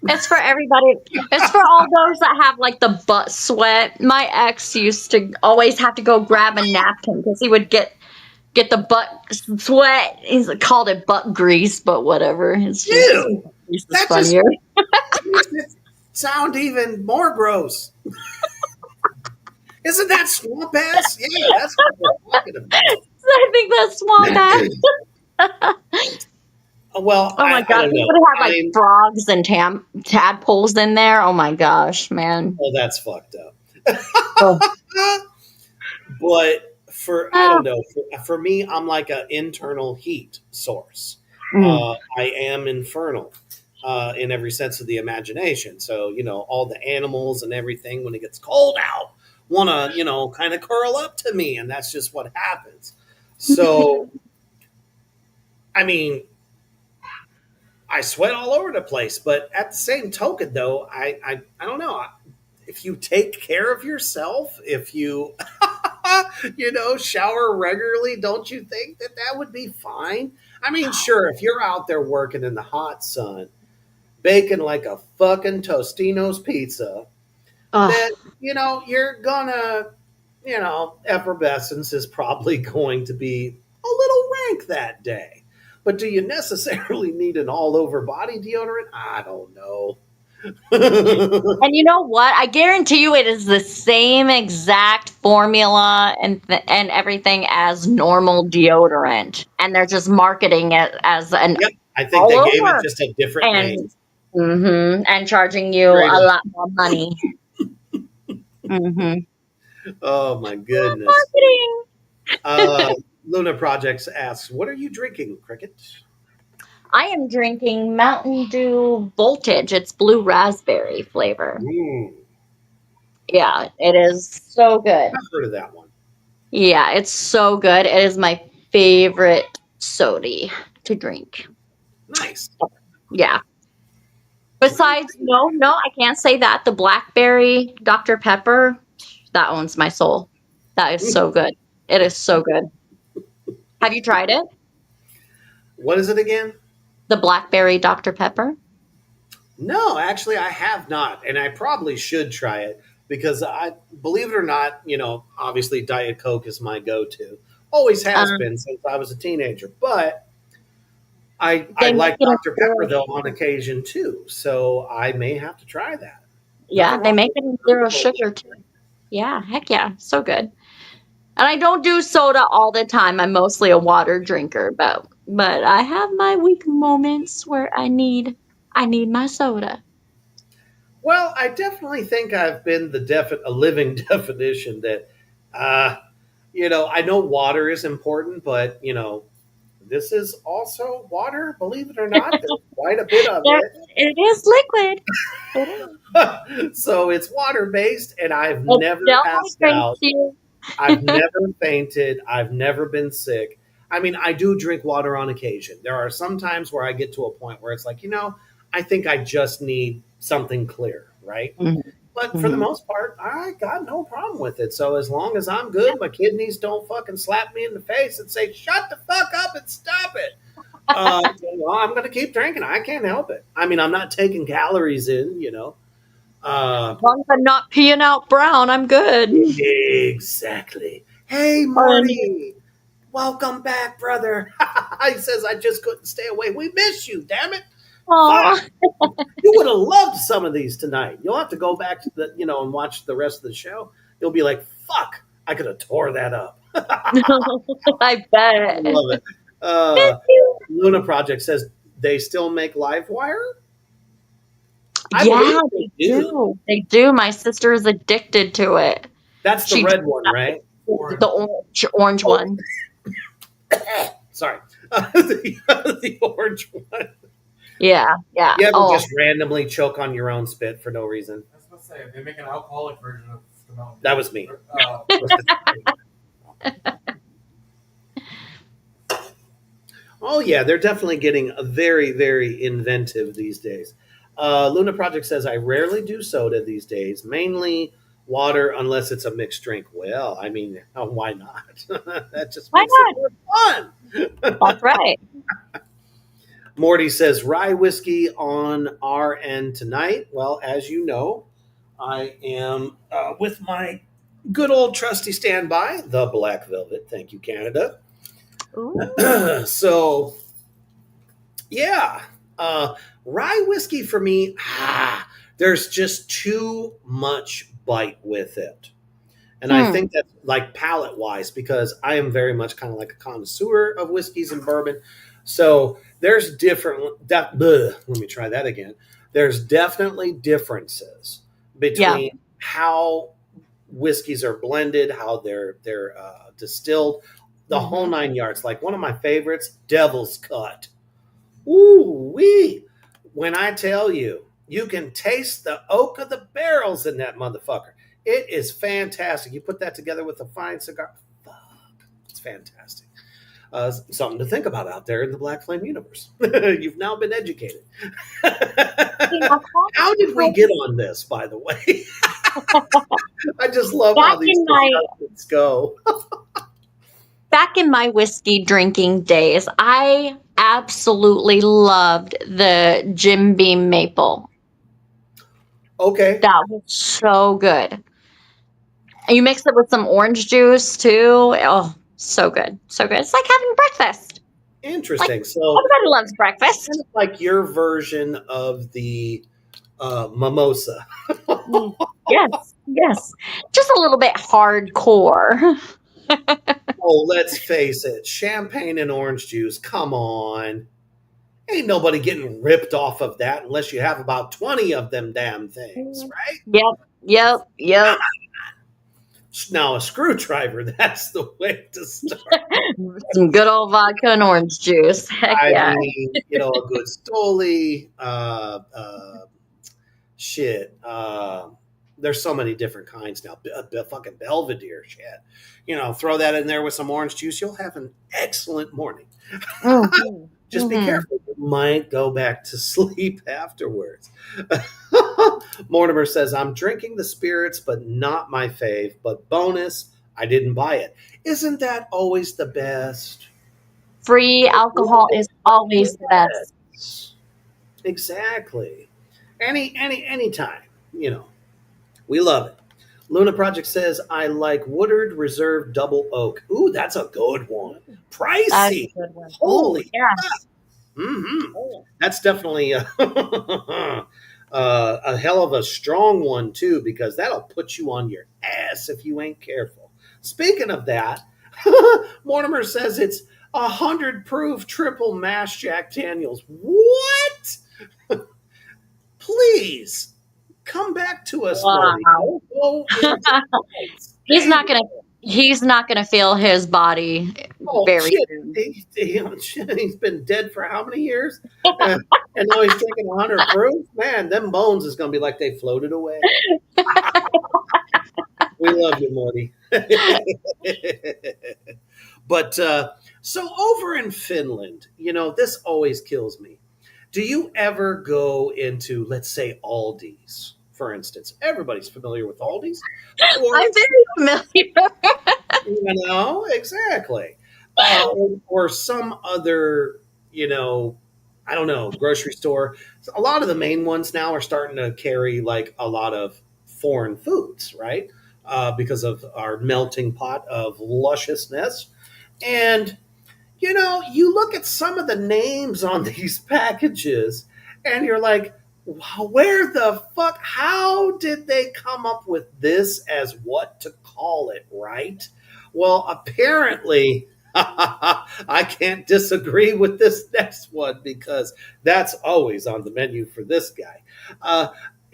It's for everybody. It's for all those that have like the butt sweat. My ex used to always have to go grab a napkin because he would get the butt sweat. He's called it butt grease, but whatever. It's just Ew! grease is That just funnier. makes it sound even more gross. Isn't that swamp ass? Yeah, that's what we're talking about. I think that's swamp ass. Well, Oh my I god, don't he know. would have like frogs and tadpoles in there. Oh my gosh, man. Oh, that's fucked up. Oh. But I don't know. For me, I'm like an internal heat source. I am infernal in every sense of the imagination. So, all the animals and everything, when it gets cold out, want to, kind of curl up to me. And that's just what happens. So, I mean, I sweat all over the place. But at the same token, though, I don't know. If you take care of yourself, if you shower regularly, don't you think that would be fine? I mean, sure, if you're out there working in the hot sun, baking like a fucking Tostino's pizza, Ugh. then, you're gonna, effervescence is probably going to be a little rank that day. But do you necessarily need an all over body deodorant? I don't know. And you know what? I guarantee you it is the same exact formula and everything as normal deodorant. And they're just marketing it as an Yep, I think all they gave it over just a different name. and and charging you Great. a lot more money. Mm-hmm. Oh my goodness. Marketing. Luna Projects asks, "What are you drinking, Cricket?" I am drinking Mountain Dew Voltage. It's blue raspberry flavor. Mm, Yeah, it is so good. I've heard of that one. Yeah, it's so good. It is my favorite soda to drink. Nice. Yeah. Besides, no, I can't say that. The blackberry Dr. Pepper, that owns my soul. That is so good. It is so good. Have you tried it? What is it again? The blackberry Dr. Pepper? No, actually, I have not, and I probably should try it because I believe it or not, obviously Diet Coke is my go-to. Always has Um, been since I was a teenager, but I they make like it in Dr. Pepper zero. though on occasion too, so I may have to try that. Yeah, Nothing they wrong make with it in a zero little sugar too. Yeah, heck yeah, so good. And I don't do soda all the time. I'm mostly a water drinker, but I have my weak moments where I need my soda. Well, I definitely think I've been a living definition that, uh, I know water is important, but this is also water. Believe it or not, there's quite a bit of There, it is liquid. It is. it. So it's water based, and I've It never still passed hydrates out. you. I've never fainted. I've never been sick. I mean, I do drink water on occasion. There are some times where I get to a point where it's like, I think I just need something clear, right? Mhm, But for the mhm. most part, I got no problem with it. So as long as I'm good, my kidneys don't fucking slap me in the face and say, "Shut the fuck up and stop it." I'm going to keep drinking. I can't help it. I mean, I'm not taking calories in. Uh, As long as I'm not peeing out brown, I'm good. exactly. Hey, Honey. Morty. Welcome back, brother. He says, I just couldn't stay away. We miss you, damn it. Fuck. Aw. You would have loved some of these tonight. You'll have to go back to and watch the rest of the show. You'll be like, fuck, I could have tore that up. I I bet. love it. Thank Uh, you. Luna Project says they still make Livewire. I believe Yeah, they they do. do. They do. My sister is addicted to it. That's the She red one, right? the orange Oh, one. sorry. The orange one. Yeah, yeah. You ever Oh, just randomly choke on your own spit for no reason? I was about to say, they make an alcoholic version of the Mountain Dew. That was me. Oh yeah, they're definitely getting very, very inventive these days. Luna Project says I rarely do soda these days, mainly water unless it's a mixed drink. Well, I mean, why not? That just why makes it not? more fun. That's right. Morty says rye whiskey on our end tonight. Well, as you know, I am with my good old trusty standby, the Black Velvet. Thank you, Canada. Ooh. So yeah, rye whiskey for me, there's just too much bite with it. And I Hmm. think that's like palate wise because I am very much kind of like a connoisseur of whiskeys and bourbon. So there's let me try that again. There's definitely differences Yeah. between how whiskeys are blended, how they're distilled, the whole Hmm. 9 yards. Like one of my favorites, Devil's Cut. Ooh wee! When I tell you, you can taste the oak of the barrels in that motherfucker. It is fantastic. You put that together with a fine cigar. Fuck, it's fantastic. Something to think about out there in the Black Flame universe. You've now been educated. See, my How did we get on this, by the way? I just love how back these in my discussions go. back in my whiskey drinking days, I absolutely loved the Jim Beam maple. Okay, That was so good. And you mix it with some orange juice too. Oh, so good. So good. It's like having breakfast. Like interesting. So, everybody loves kind breakfast. of like your version of the mimosa. Mm. Yes, yes. Just a little bit hardcore. Oh, let's face it, champagne and orange juice. Come on. Ain't nobody getting ripped off of that unless you have about 20 of them damn things, right? Yep, yep, yep. Now, a screwdriver, that's the way to start. Some good old vodka and orange juice. Heck I yeah. mean, a good Stoli, shit. There's so many different kinds now. Fucking Belvedere shit. Throw that in there with some orange juice. You'll have an excellent morning. Mhm. Just be Mhm. careful. You might go back to sleep afterwards. Mortimer says, I'm drinking the spirits, but not my fave. But bonus, I didn't buy it. Isn't that always the best? Free alcohol is always the best. Yes. Exactly. Anytime, we love it. Luna Project says, I like Woodard Reserve Double Oak. Ooh, that's a good one. That's Pricey. a good one. Holy. Yes. That's definitely a hell of a strong one, too, because that'll put you on your ass if you ain't careful. Speaking of that, Mortimer says it's 100 proof triple mash Jack Daniels. What? Please come back to us, Morty. Wow. Don't go into He's not gonna feel his body very shit. soon. He's been dead for how many years? And now he's drinking 100 proof? Man, them bones is going to be like they floated away. We love you, Morty. But so over in Finland, this always kills me. Do you ever go into, let's say, Aldi's, for instance? Everybody's familiar with Aldi's. I'm very familiar. Exactly. Or some other, I don't know, grocery store. A lot of the main ones now are starting to carry like a lot of foreign foods, right? Because of our melting pot of lusciousness. And you look at some of the names on these packages and you're like, where the fuck, how did they come up with this as what to call it, right? Well, apparently, I can't disagree with this next one because that's always on the menu for this guy.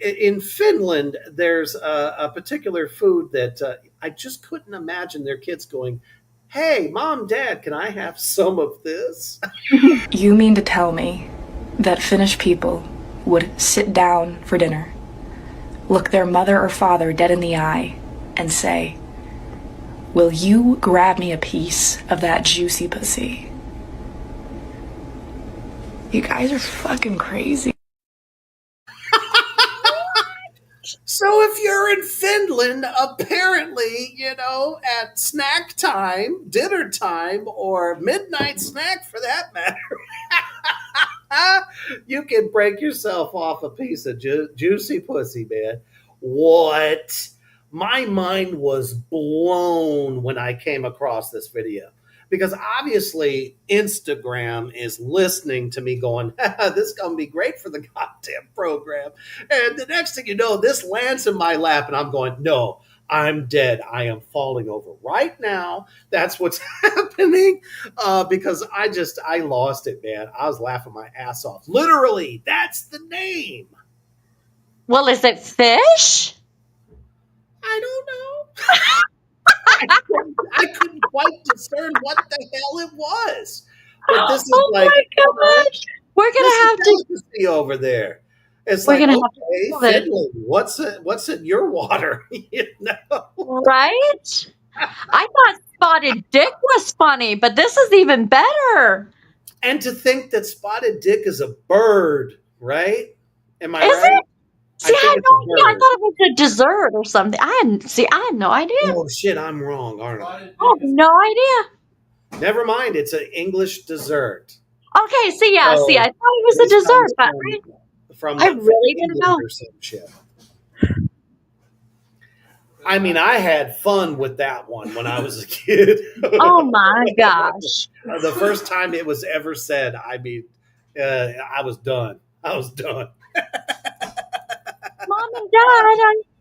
In Finland, there's a particular food that I just couldn't imagine their kids going, hey, Mom, Dad, can I have some of this? You mean to tell me that Finnish people would sit down for dinner, look their mother or father dead in the eye, and say, will you grab me a piece of that juicy pussy? You guys are fucking crazy. So if you're in Finland, apparently, at snack time, dinner time, or midnight snack for that matter, you can break yourself off a piece of juicy pussy, man. What? My mind was blown when I came across this video. Because obviously Instagram is listening to me going, this is going to be great for the goddamn program. And the next thing you know, this lands in my lap and I'm going, no, I'm dead. I am falling over right now. That's what's happening. Because I lost it, man. I was laughing my ass off. Literally, that's the name. Well, is it fish? I don't know. I couldn't quite discern what the hell it was. But this is Oh like, my gosh. We're gonna have to delicacy over there. It's we're like, gonna have to okay, prove it. Finland, what's in your water? Right? I thought spotted dick was funny, but this is even better. And to think that spotted dick is a bird, right? Am I Is right? it? See, I had think it's no a idea. I bird. thought it was a dessert or something. I had no idea. Oh shit, I'm wrong, aren't I? Spotted dick I had is no idea. Never mind, it's an English dessert. Okay, see, I So, thought it was a this dessert, comes but from I really didn't England know. or some shit. I mean, I had fun with that one when I was a kid. Oh my gosh. The first time it was ever said, I mean, I was done. I was done. Mom and Dad,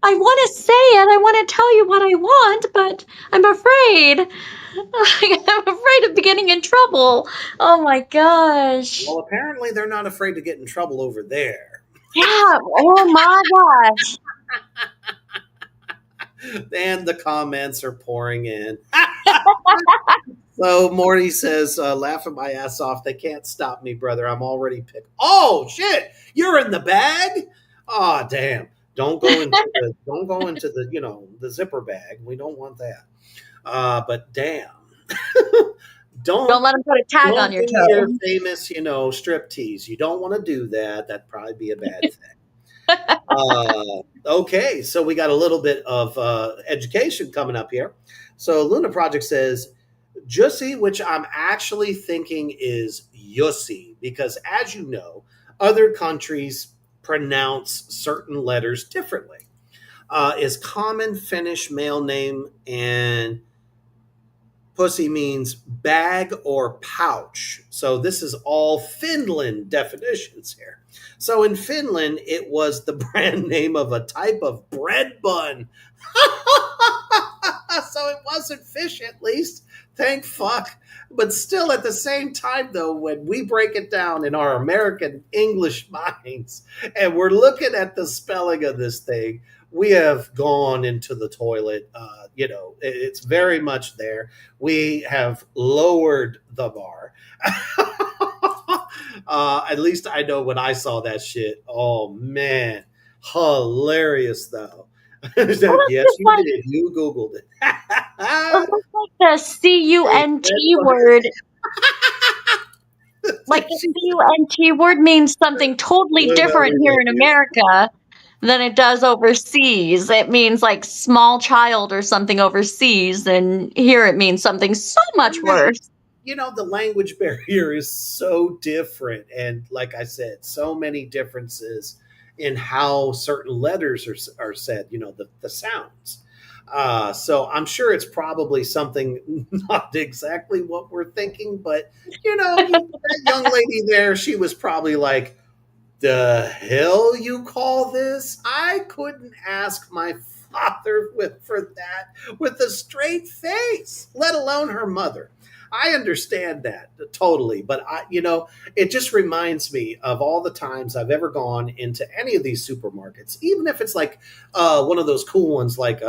I want to say it. I want to tell you what I want, but I'm afraid. I'm afraid of getting in trouble. Oh my gosh. Well, apparently they're not afraid to get in trouble over there. Yeah. Oh my gosh. And the comments are pouring in. So Morty says, laughing my ass off. They can't stop me, brother. I'm already picked. Oh shit! You're in the bag. Oh damn! Don't go into the the zipper bag. We don't want that. But damn. Don't don't let them put a tag on don't your do your toe. famous strip tease. You don't want to do that. That'd probably be a bad thing. Okay, so we got a little bit of education coming up here. So Luna Project says Jussie, which I'm actually thinking is Yussi, because as you know, other countries pronounce certain letters differently. Is common Finnish male name, and pussy means bag or pouch. So this is all Finland definitions here. So in Finland, it was the brand name of a type of bread bun. So it wasn't fish, at least. Thank fuck. But still, at the same time, though, when we break it down in our American English minds and we're looking at the spelling of this thing, we have gone into the toilet. It's very much there. We have lowered the bar. At least I know when I saw that shit. Oh man, hilarious though. Well, Yes, that's just you like did. You googled it. it looks like the Hey, CUNT word. Like the CUNT word means something totally Luna, different we here love in you. America than it does overseas. It means like small child or something overseas, and here it means something so much Right. worse. The language barrier is so different. And like I said, so many differences in how certain letters are said, the sounds. So I'm sure it's probably something not exactly what we're thinking, but that young lady there, she was probably like, the hell you call this? I couldn't ask my father for that with a straight face, let alone her mother. I understand that totally, but it just reminds me of all the times I've ever gone into any of these supermarkets, even if it's like one of those cool ones, like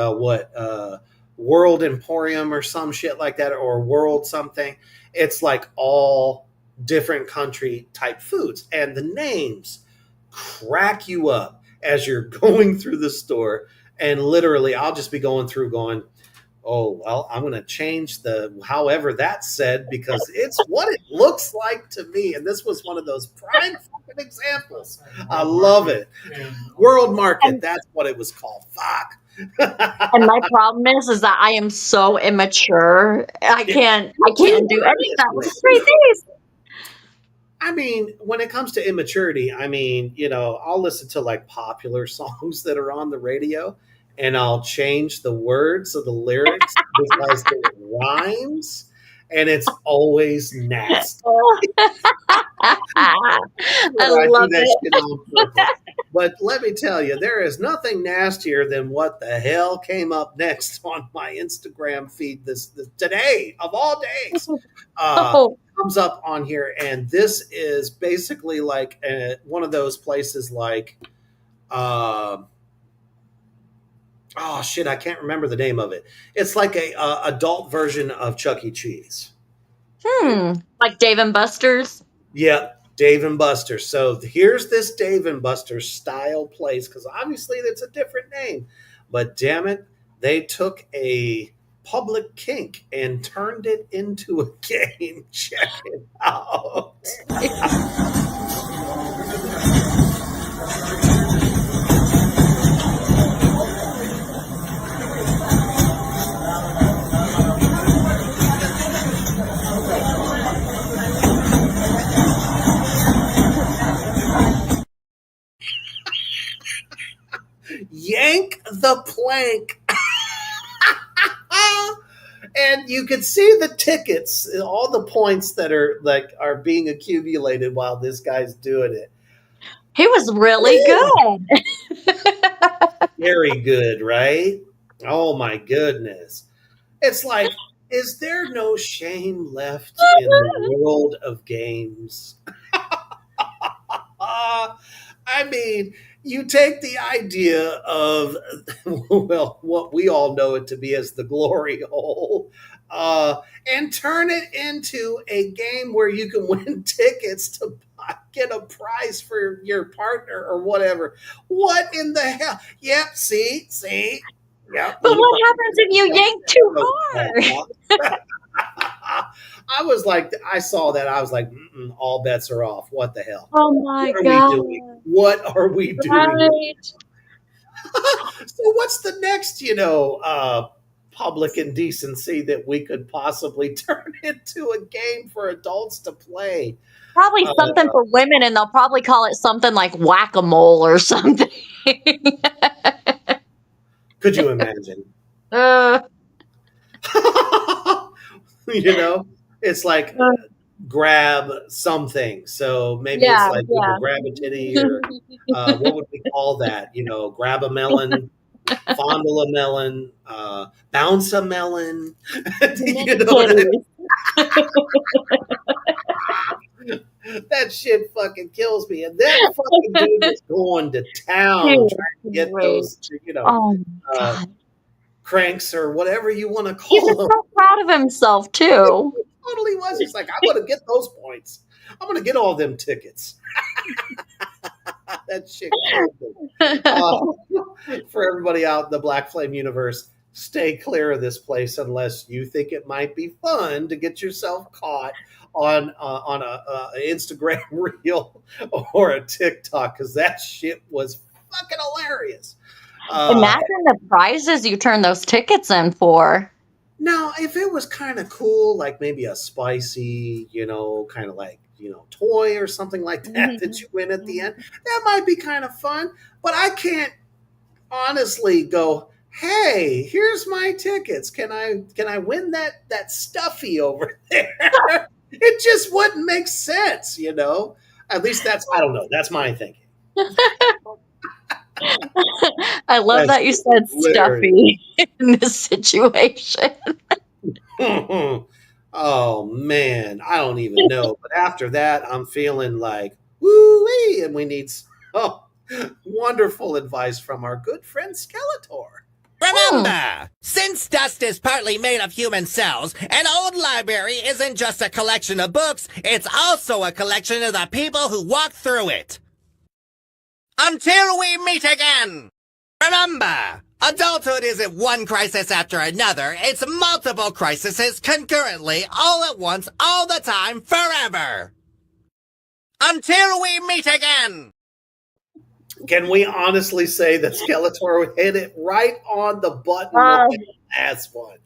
World Emporium or some shit like that, or World something. It's like all different country type foods, and the names crack you up as you're going through the store. And literally, I'll just be going through going, oh, well, I'm going to change the however that's said because it's what it looks like to me. And this was one of those prime fucking examples. I love it. World Market, And, that's what it was called. Fuck. and my problem is that I am so immature. I can't do any of that with a straight face. I mean, when it comes to immaturity, I'll listen to like popular songs that are on the radio and I'll change the words of the lyrics because it rhymes and it's always nasty. I I do love that shit it. on purpose. But let me tell you, there is nothing nastier than what the hell came up next on my Instagram feed this today of all days. Oh, Comes up on here, and this is basically like one of those places like, oh shit, I can't remember the name of it. It's like a adult version of Chuck E. Cheese. like Dave and Buster's. Yep, Dave and Buster's. So here's this Dave and Buster's style place because obviously it's a different name, but damn it, they took a public kink and turned it into a game. Check it out. Yank the plank. And you can see the tickets, all the points that are being accumulated while this guy's doing it. He was really good. Very good, right? Oh my goodness. It's like, is there no shame left in the world of games? I mean, you take the idea of, well, what we all know it to be as the glory hole, and turn it into a game where you can win tickets to get a prize for your partner or whatever. What in the hell? Yep, see? Yep, But you what happens if you yank too hard? probably. I was like, I saw that. I was like, all bets are off. What the hell? Oh my What are we god! doing? What are we doing? Right. So, what's the next, public indecency that we could possibly turn into a game for adults to play? Probably something for women, and they'll probably call it something like whack-a-mole or something. Could you imagine? uh, It's like grab something. So maybe it's yeah, like yeah. grab a titty, or what would we call that? Grab a melon, fondle a melon, bounce a melon. You know what I mean? That shit fucking kills me. And that fucking dude was going to town Dude, trying to get great. those, Oh my uh, god. cranks or whatever you want to He call was them. so proud of himself too. He totally was. He's like, I'm going to get those points. I'm going to get all them tickets. That shit killed me. For everybody out in the Black Flame universe, stay clear of this place unless you think it might be fun to get yourself caught on a Instagram reel or a TikTok, because that shit was fucking hilarious. Imagine the prizes you turn those tickets in for. Now, if it was kind of cool, like maybe a spicy, kind of like, toy or something like that that you win at the end, that might be kind of fun. But I can't honestly go, hey, here's my tickets. Can I win that stuffy over there? It just wouldn't make sense, At least I don't know. That's my thinking. I love that you said Literally. stuffy in this situation. Oh man, I don't even know. But after that, I'm feeling like woo-wee, and we need some wonderful advice from our good friend Skeletor. Remember, since dust is partly made of human cells, an old library isn't just a collection of books, it's also a collection of the people who walk through it. Until we meet again! Remember, adulthood isn't one crisis after another, it's multiple crises concurrently, all at once, all the time, forever. Until we meet again! Can we honestly say that Skeletor hit it right on the button with the last one?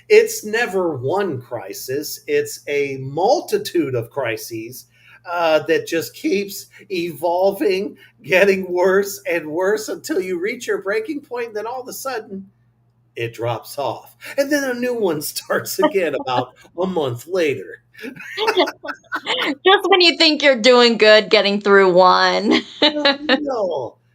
It's never one crisis. It's a multitude of crises that just keeps evolving, getting worse and worse until you reach your breaking point. And then all of a sudden, it drops off. And then a new one starts again about a month later. Just when you think you're doing good getting through one.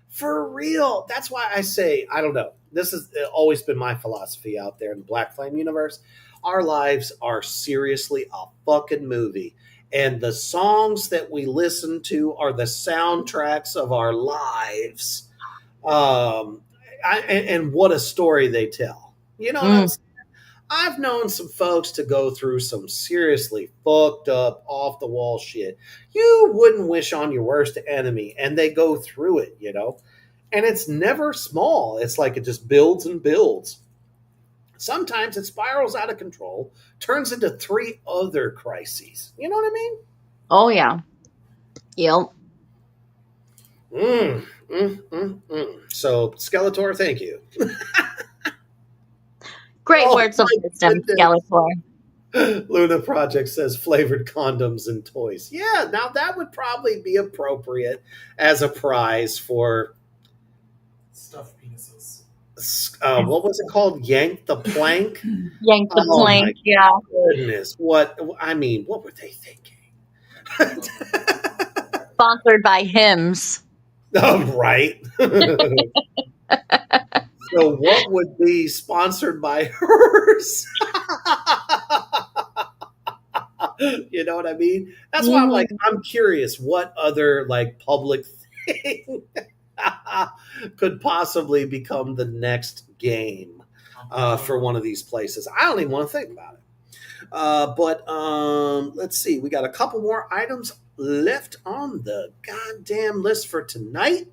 For real. That's why I say, I don't know. This has always been my philosophy out there in the Black Flame universe. Our lives are seriously a fucking movie. And the songs that we listen to are the soundtracks of our lives. And what a story they tell. You know what I'm saying? I've known some folks to go through some seriously fucked up, off the wall shit you wouldn't wish on your worst enemy, and they go through it, And it's never small. It's like it just builds and builds. Sometimes it spirals out of control, turns into 3 other crises. You know what I mean? Oh, yeah. Yep. So, Skeletor, thank you. Great words of wisdom, Skeletor. Luna Project says flavored condoms and toys. Yeah, now that would probably be appropriate as a prize for Stuffed penises. What was it called? Yank the plank? Yank the plank, yeah. Goodness. What were they thinking? Sponsored by Hims. Oh, right. So what would be sponsored by hers? You know what I mean? That's why I'm curious what other like public could possibly become the next game for one of these places. I don't even want to think about it. But let's see. We got a couple more items left on the goddamn list for tonight.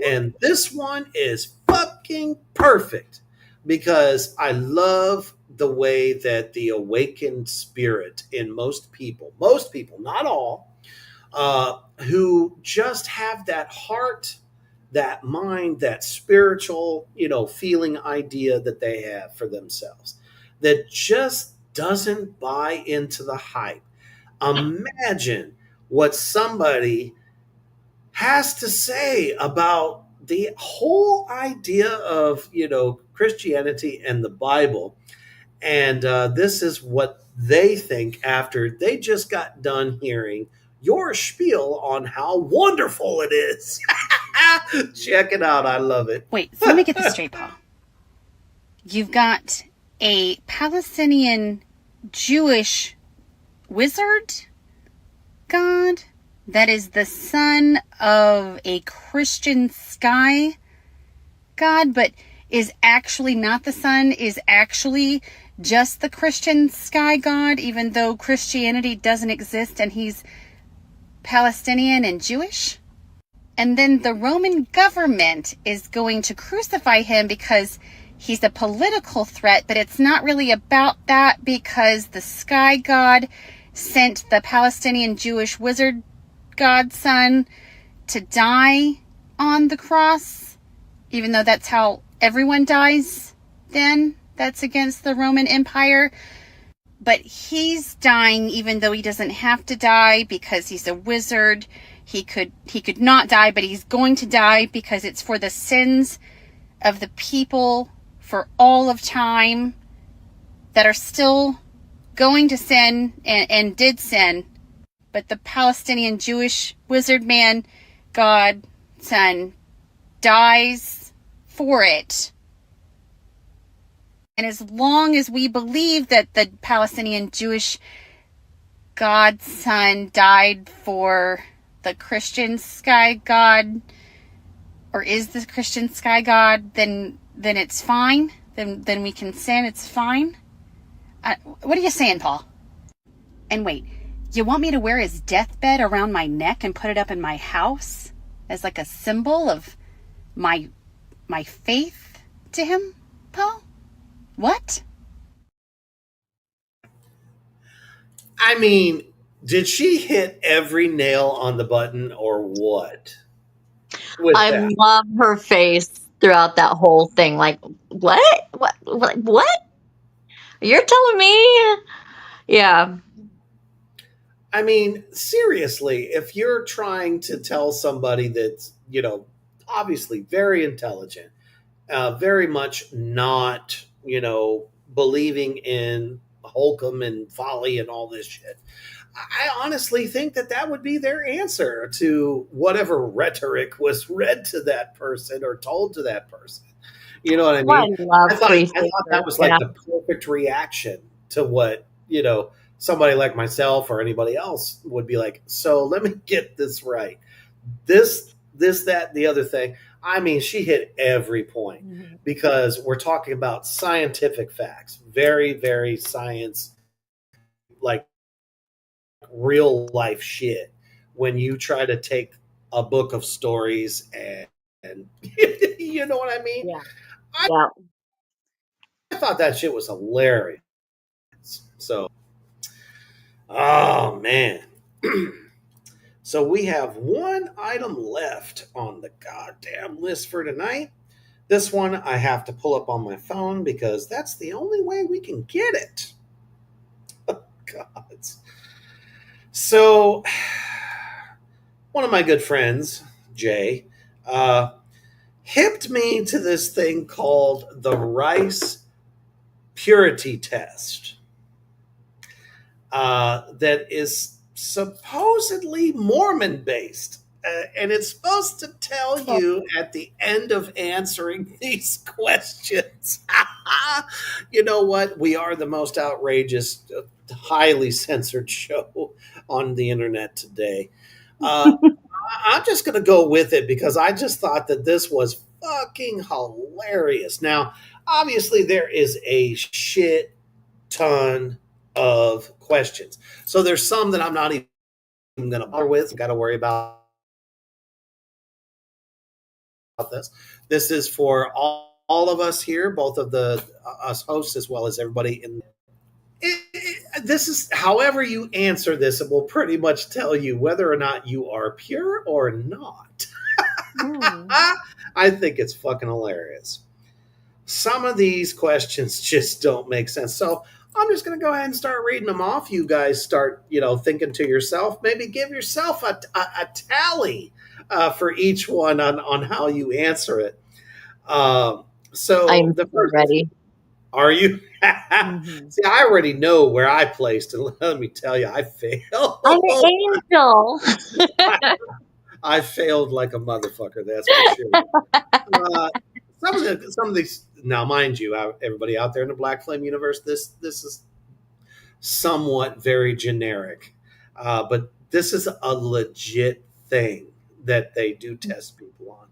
And this one is fucking perfect because I love the way that the awakened spirit in most people, not all, who just have that heart, that mind, that spiritual, feeling idea that they have for themselves that just doesn't buy into the hype. Imagine what somebody has to say about the whole idea of, Christianity and the Bible. And this is what they think after they just got done hearing your spiel on how wonderful it is. Check it out. I love it. Wait, so let me get this straight, Paul. You've got a Palestinian Jewish wizard god that is the son of a Christian sky god, but is actually not the son, is actually just the Christian sky god, even though Christianity doesn't exist and he's Palestinian and Jewish. And then the Roman government is going to crucify him because he's a political threat, but it's not really about that because the sky god sent the Palestinian Jewish wizard godson to die on the cross, even though that's how everyone dies then. That's against the Roman Empire. But he's dying even though he doesn't have to die because he's a wizard. He could not die, but he's going to die because it's for the sins of the people for all of time that are still going to sin and did sin. But the Palestinian Jewish wizard man, God, son, dies for it. And as long as we believe that the Palestinian Jewish God, son, died for the Christian sky god, or is the Christian sky god, then it's fine. Then we can sin. It's fine. What are you saying, Paul? And wait, you want me to wear his deathbed around my neck and put it up in my house as like a symbol of my faith to him, Paul? What? I mean, did she hit every nail on the button or what? I love her face throughout that whole thing. Like, what? What? You're telling me? Yeah. I mean, seriously, if you're trying to tell somebody that's, obviously very intelligent, very much not, believing in Holcomb and folly and all this shit, I honestly think that would be their answer to whatever rhetoric was read to that person or told to that person. You know what I mean? I thought that was like the perfect reaction to what, somebody like myself or anybody else would be like. So let me get this right. This, that, and the other thing. I mean, she hit every point because we're talking about scientific facts, very, very science, like real life shit. When you try to take a book of stories and you know what I mean? Yeah. I thought that shit was hilarious. So, oh man. So we have one item left on the goddamn list for tonight. This one I have to pull up on my phone because that's the only way we can get it. Oh, God. So, one of my good friends, Jay, hipped me to this thing called the Rice Purity Test. That is supposedly Mormon based. And it's supposed to tell you at the end of answering these questions. You know what? We are the most outrageous, highly censored show on the internet today. I'm just going to go with it because I just thought that this was fucking hilarious. Now, obviously, there is a shit ton of questions. So there's some that I'm not even going to bother with. Got to worry about this. This is for all of us here, both of the us hosts as well as everybody in. This is however you answer this, it will pretty much tell you whether or not you are pure or not. I think it's fucking hilarious. Some of these questions just don't make sense. So I'm just going to go ahead and start reading them off. You guys start, thinking to yourself. Maybe give yourself a tally for each one on how you answer it. So I'm the first, ready. are you? See, I already know where I placed, and let me tell you, I failed. I'm an angel. I failed like a motherfucker. That's for sure. Some of these. Now, mind you, everybody out there in the Black Flame universe, this is somewhat very generic, but this is a legit thing that they do test people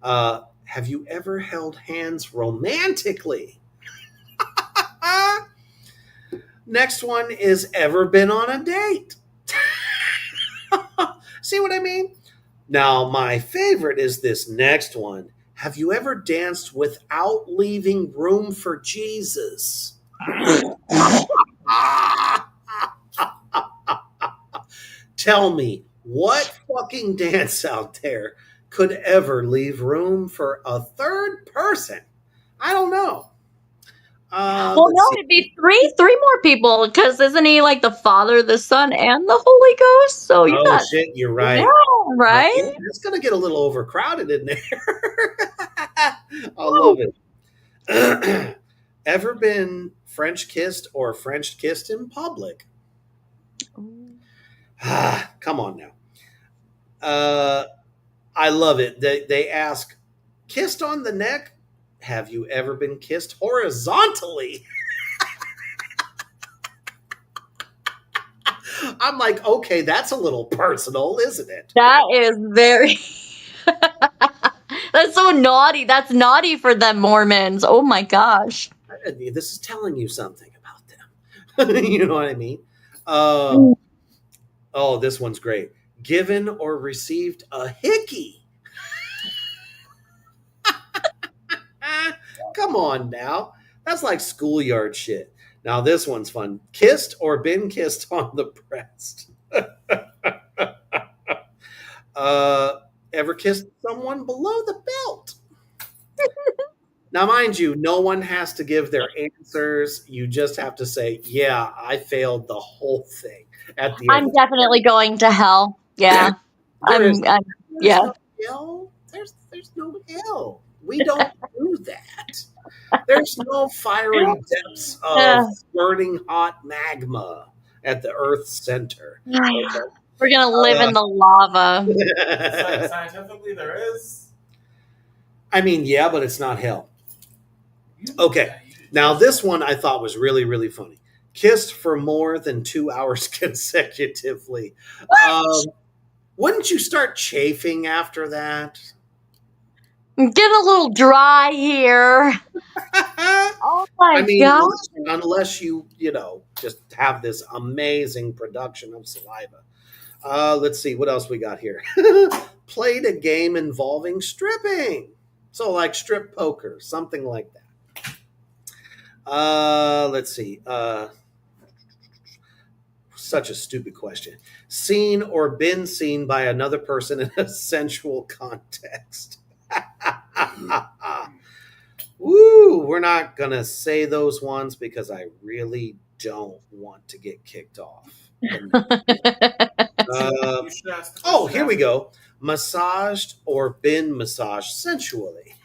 on. Have you ever held hands romantically? Next one is ever been on a date. See what I mean? Now, my favorite is this next one. Have you ever danced without leaving room for Jesus? Tell me, what fucking dance out there could ever leave room for a third person? I don't know. Well, no, it'd be three more people because isn't he like the Father, the Son, and the Holy Ghost? So you got Shit, you're right. Yeah, right? It's going to get a little overcrowded in there. I love it. Ever been French kissed or French kissed in public? Come on now. I love it. They ask, kissed on the neck? Have you ever been kissed horizontally? I'm like, okay, that's a little personal, isn't it? That is very. That's so naughty. That's naughty for them Mormons. Oh my gosh. This is telling you something about them. You know what I mean? This one's great. Given or received a hickey? Come on now. That's like schoolyard shit. Now this one's fun. Kissed or been kissed on the breast? Ever kissed someone below the belt? Now, mind you, no one has to give their answers. You just have to say, yeah, I failed the whole thing at the end. I'm definitely going to hell. Yeah. There's yeah. no hell. There's no hell. We don't do that. There's no fiery depths of burning hot magma at the Earth's center. Okay. We're going to live in the lava. Scientifically, there is. I mean, yeah, but it's not hell. Okay. Now, this one I thought was really, really funny. Kissed for more than 2 hours consecutively. Wouldn't you start chafing after that? I'm getting a little dry here. Oh my God. Unless you just have this amazing production of saliva. Let's see, what else we got here? Played a game involving stripping. So like strip poker, something like that. Let's see. Such a stupid question. Seen or been seen by another person in a sensual context? Woo! We're not going to say those ones because I really don't want to get kicked off. Here we go. Massaged or been massaged sensually?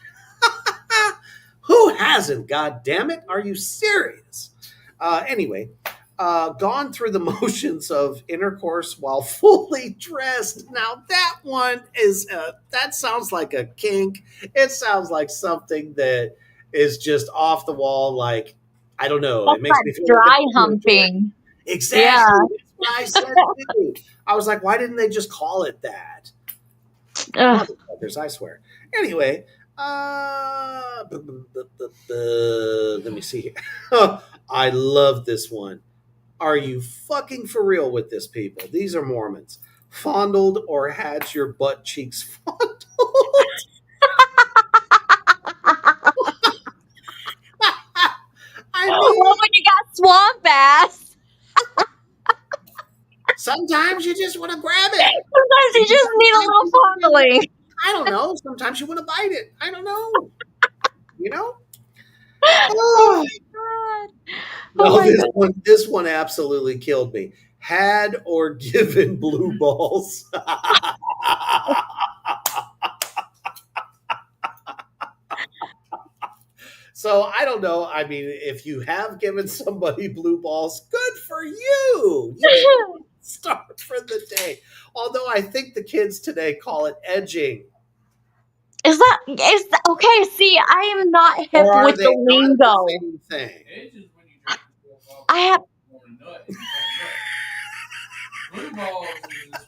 Who hasn't? God damn it. Are you serious? Anyway, gone through the motions of intercourse while fully dressed. Now that one is, that sounds like a kink. It sounds like something that is just off the wall. Like, I don't know. That's it makes me feel dry humping. Exactly. Yeah. That's what I said too. I was like, why didn't they just call it that? Ugh. Motherfuckers, I swear. Anyway, let me see here. I love this one. Are you fucking for real with this, people? These are Mormons. Fondled or had your butt cheeks fondled? I Well, mean, when you got swamp ass, sometimes you just want to grab it. sometimes you just need a little fondling. I don't know. Sometimes you want to bite it. I don't know. You know? Oh, Oh my god. Oh no, my god. this one absolutely killed me. Had or given blue balls. So I don't know. I mean, if you have given somebody blue balls, good for you. You can start for the day. Although I think the kids today call it edging. Is that okay? See, I am not hip Or are with they the not the lingo. same thing? Edge is when you drink yourself off I have on a nut. Blue balls is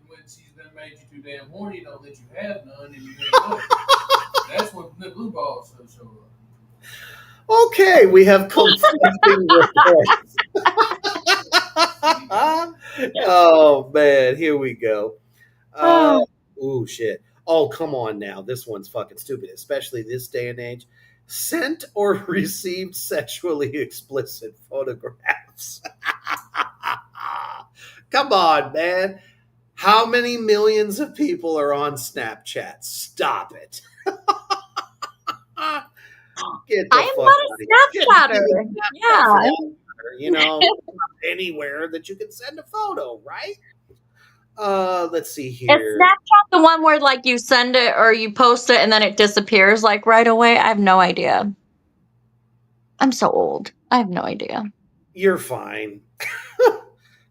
when she's been made you too damn horny, don't let you have none, and you ain't nut. That's when the blue balls show up. Okay, we have conflicting reports. Oh man, here we go. oh, Ooh, shit. Oh, come on now. This one's fucking stupid, especially this day and age. Sent or received sexually explicit photographs. Come on, man. How many millions of people are on Snapchat? Stop it. Get the I am fuck not out of here. a Get Snapchatter. Snapchat for Yeah. that matter. You know, anywhere that you can send a photo, right? Let's see Is here. Snapchat the one where like you send it or you post it and then it disappears like right away? I have no idea. I'm so old. I have no idea. You're fine.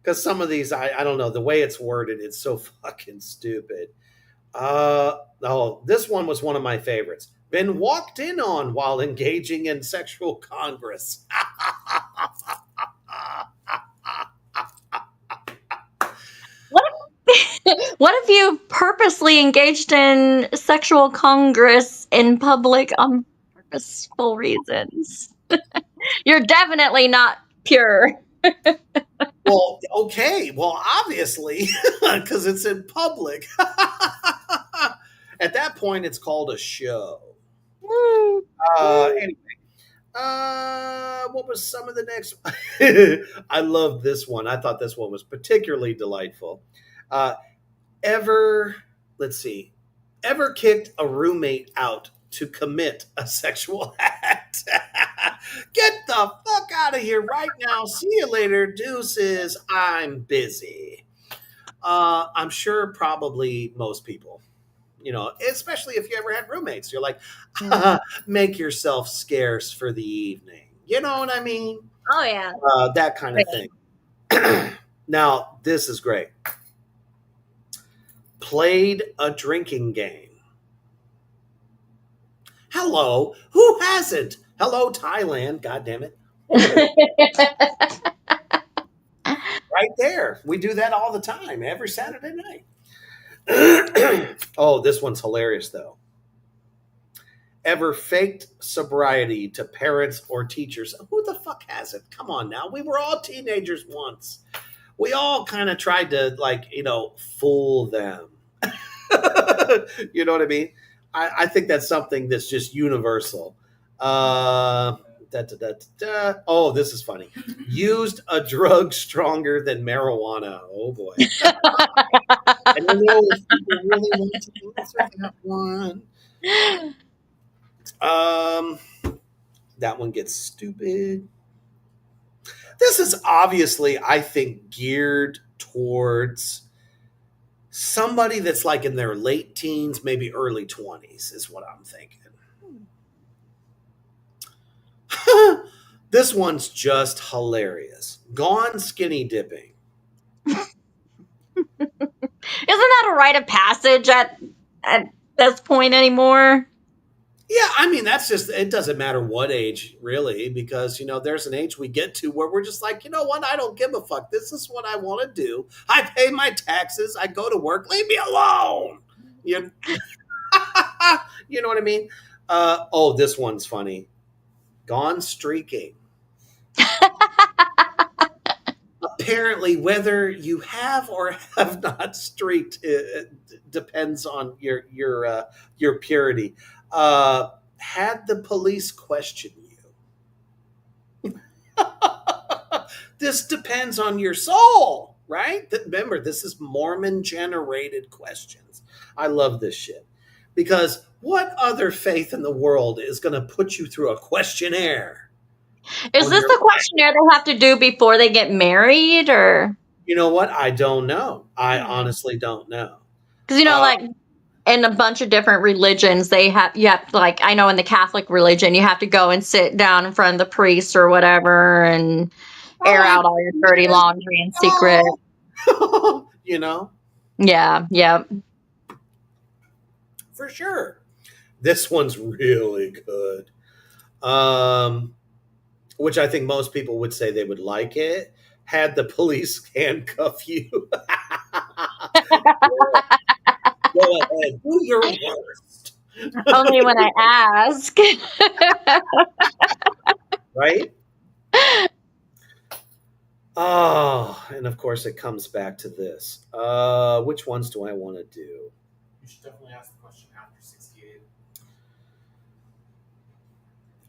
Because some of these, I don't know, the way it's worded, it's so fucking stupid. Oh, this one was one of my favorites. Been walked in on while engaging in sexual congress. What if, what if you purposely engaged in sexual congress in public on purposeful reasons? You're definitely not pure. Well, okay. Well, obviously, because it's in public. At that point, it's called a show. Anyway, what was some of the next? I love this one. I thought this one was particularly delightful. Uh, ever, let's see, ever kicked a roommate out to commit a sexual act? Get the fuck out of here right now. See you later. Deuces. I'm busy. I'm sure probably most people, you know, especially if you ever had roommates, you're like, make yourself scarce for the evening. You know what I mean? Oh yeah. That kind of thing. Now, this is great. Played a drinking game. Hello. Who hasn't? Hello, Thailand. God damn it. Right there. We do that all the time, every Saturday night. Oh, this one's hilarious, though. Ever faked sobriety to parents or teachers? Who the fuck hasn't? Come on now. We were all teenagers once. We all kind of tried to, like, you know, fool them. You know what I mean? I think that's something that's just universal. Oh, this is funny. Used a drug stronger than marijuana. Oh boy. I don't know if people really want to answer that one. That one gets stupid. This is obviously, I think, geared towards somebody that's like in their late teens, maybe early 20s, is what I'm thinking. This one's just hilarious. Gone skinny dipping. Isn't that a rite of passage at this point anymore? Yeah, I mean, that's just, it doesn't matter what age, really, because, you know, there's an age we get to where we're just like, you know what, I don't give a fuck. This is what I want to do. I pay my taxes. I go to work. Leave me alone. You, you know what I mean? Oh, this one's funny. Gone streaking. Apparently, whether you have or have not streaked depends on your purity. Had the police question you? This depends on your soul, right? Remember, this is Mormon generated questions. I love this shit because what other faith in the world is going to put you through a questionnaire? Is this the questionnaire they have to do before they get married, or? You know what? I don't know. I honestly don't know. Because like in a bunch of different religions, you have like I know in the Catholic religion, you have to go and sit down in front of the priest or whatever and air out all your dirty laundry in secret. You know? Yeah, yeah. For sure. This one's really good. Which I think most people would say they would like it. Had the police handcuff you. Go ahead, do your worst. Only when I ask. Right? Oh, and of course it comes back to this. Which ones do I want to do? You should definitely ask the question after 68.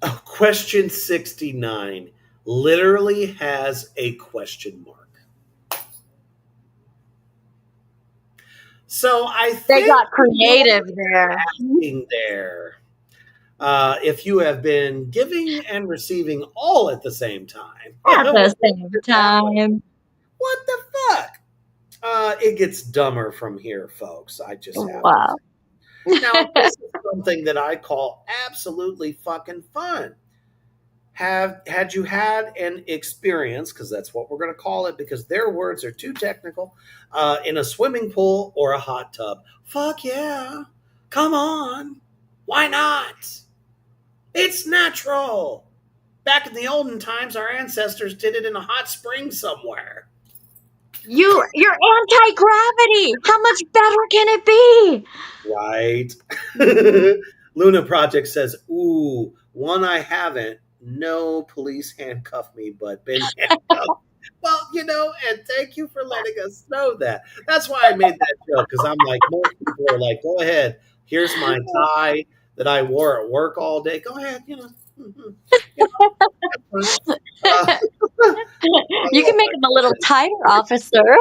Oh, question 69 literally has a question mark. So I think they got creative there. There. If you have been giving and receiving all at the same time. At the same time. What the fuck? It gets dumber from here, folks. I just have wow. to say. Now, this is something that I call absolutely fucking fun. Had you had an experience, because that's what we're going to call it, because their words are too technical, in a swimming pool or a hot tub? Fuck yeah. Come on. Why not? It's natural. Back in the olden times, our ancestors did it in a hot spring somewhere. You're anti-gravity. How much better can it be? Right. Luna Project says, ooh, one I haven't. No police handcuff me, but been handcuffed. Well, and thank you for letting us know that. That's why I made that joke, because I'm like, most people are like, go ahead. Here's my tie that I wore at work all day. Go ahead, You can make him a little tighter, officer.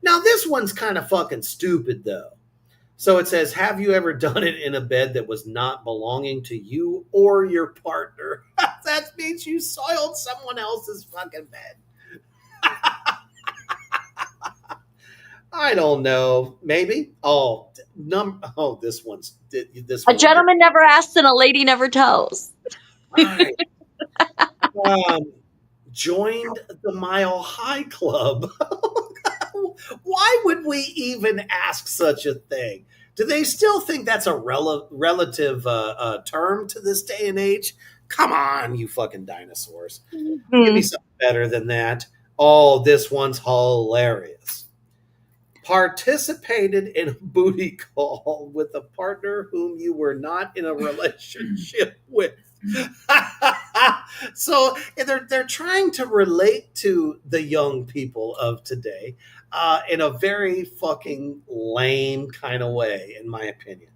Now, this one's kind of fucking stupid, though. So it says, have you ever done it in a bed that was not belonging to you or your partner? That means you soiled someone else's fucking bed. I don't know. Maybe. This one's this. A gentleman never asks and a lady never tells. Right. Joined the Mile High Club. Why would we even ask such a thing? Do they still think that's a relative term to this day and age? Come on, you fucking dinosaurs. Mm-hmm. Give me something better than that. Oh, this one's hilarious. Participated in a booty call with a partner whom you were not in a relationship with. So they're trying to relate to the young people of today in a very fucking lame kind of way, in my opinion.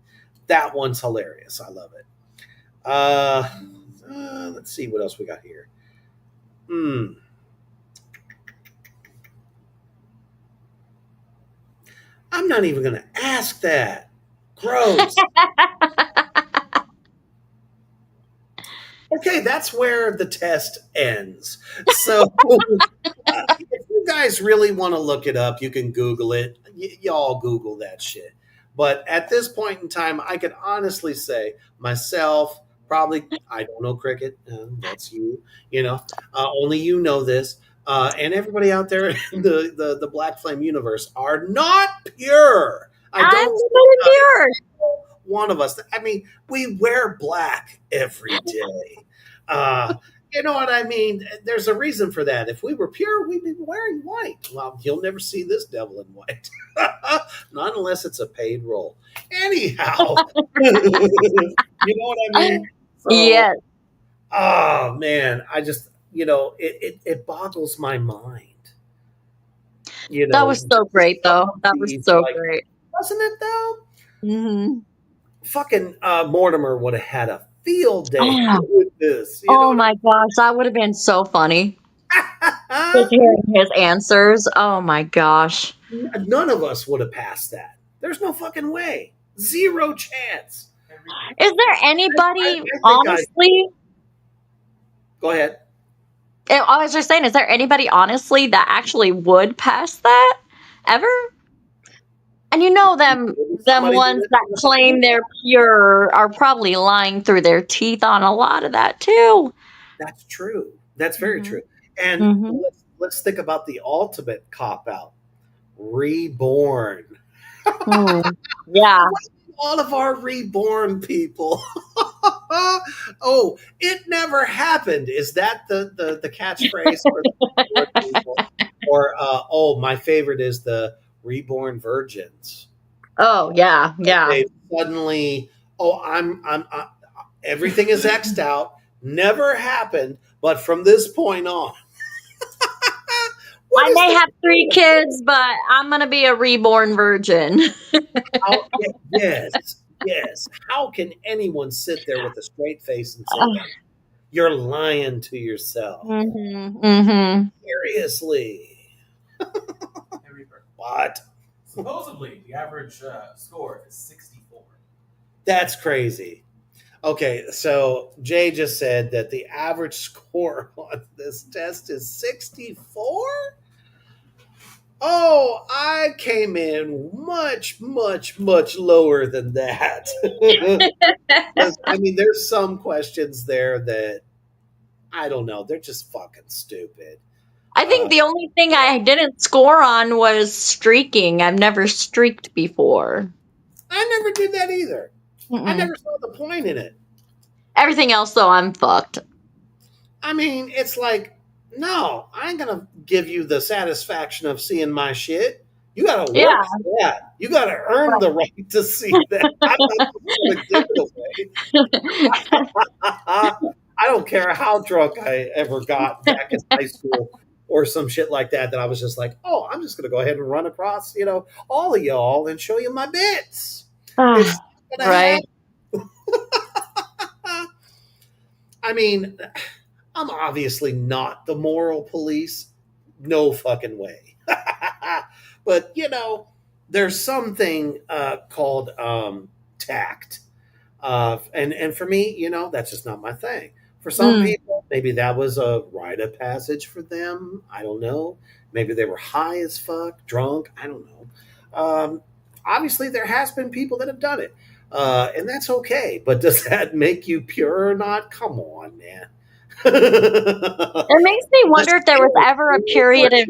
That one's hilarious. I love it. Let's see what else we got here. I'm not even going to ask that. Gross. Okay, that's where the test ends. So if you guys really want to look it up, you can Google it. Y'all Google that shit. But at this point in time, I can honestly say myself, probably, I don't know cricket. That's you. Only you know this. And everybody out there in the Black Flame universe are not pure. I'm pure. One of us. I mean, we wear black every day. You know what I mean? There's a reason for that. If we were pure, we'd be wearing white. Well, you'll never see this devil in white. Not unless it's a paid role. Anyhow, you know what I mean? So, Yes, oh man, I just, it boggles my mind. that was so great, Some though. of That was these, so like, great. wasn't it though? Hmm. Fucking Mortimer would have had a field day Oh, with this. You know oh what my gosh, that would have been so funny. Just I mean? hearing his answers. Oh my gosh. None of us would have passed that. There's no fucking way. Zero chance. Is there I anybody, think I. honestly? Go ahead. I was just saying, is there anybody, honestly, that actually would pass that ever? And you know Maybe them somebody ones did that claim it. they're pure are probably lying through their teeth on a lot of that too. That's true. That's very Hmm. true. And Hmm. let's think about the ultimate cop out. Reborn. Yeah. All of our reborn people. Oh, it never happened. Is that the catchphrase for the reborn people? Or oh, my favorite is the reborn virgins. Oh, yeah. Yeah. They suddenly, oh, everything is X'd out. Never happened, but from this point on, what I is may the have 3 kids, but I'm going to be a reborn virgin. yes, yes. How can anyone sit there with a straight face and say that? You're lying to yourself. Hmm. Hmm. Seriously. What? Supposedly, the average score is 64. That's crazy. Okay, so Jay just said that the average score on this test is 64? Oh, I came in much, much, much lower than that. 'Cause, I mean, there's some questions there that I don't know. They're just fucking stupid. I think the only thing I didn't score on was streaking. I've never streaked before. I never did that either. I Mm-mm. never saw the point in it. Everything else, though, I'm fucked. I mean, it's like, no, I ain't gonna give you the satisfaction of seeing my shit. You gotta Yeah. work for that. You gotta earn the right to see that. I'm not just gonna give it away. I don't care how drunk I ever got back in high school or some shit like that. That I was just like, oh, I'm just gonna go ahead and run across, all of y'all and show you my bits. It's not gonna Right. happen. I mean, I'm obviously not the moral police. No fucking way. But, there's something called tact. And for me, that's just not my thing. For some Mm. people, maybe that was a rite of passage for them. I don't know. Maybe they were high as fuck, drunk. I don't know. Obviously, there has been people that have done it. And that's okay. But does that make you pure or not? Come on, man. It makes me wonder if there was ever a period of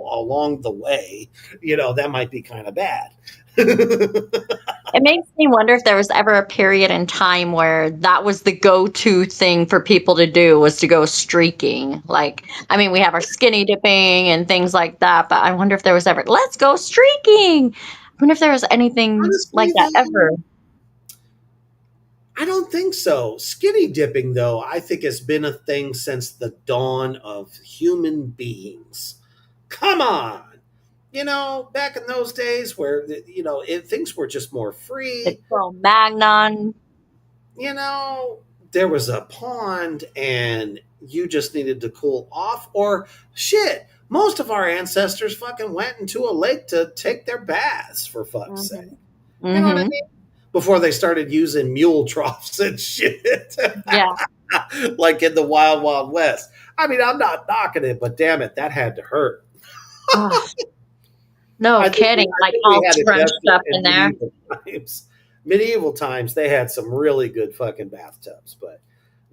along the way, that might be kind of bad. it makes me wonder if there was ever a period in time where that was the go-to thing for people to do was to go streaking. Like, I mean, we have our skinny dipping and things like that, but I wonder if there was ever, let's go streaking. I wonder if there was anything like Honestly, that though, ever. I don't think so. Skinny dipping, though, I think has been a thing since the dawn of human beings. Come on. Back in those days where, things were just more The free, Cro-Magnon. there was a pond and you just needed to cool off. Or shit, most of our ancestors fucking went into a lake to take their baths, for fuck's sake. You know what I Hmm. mean? Before they started using mule troughs and shit. Yeah. Like in the Wild Wild West. I mean, I'm not knocking it, but damn it, that had to hurt. Oh, no I think kidding. I Like think all we had it scrunched best up in in there. medieval times. Medieval times, they had some really good fucking bathtubs, but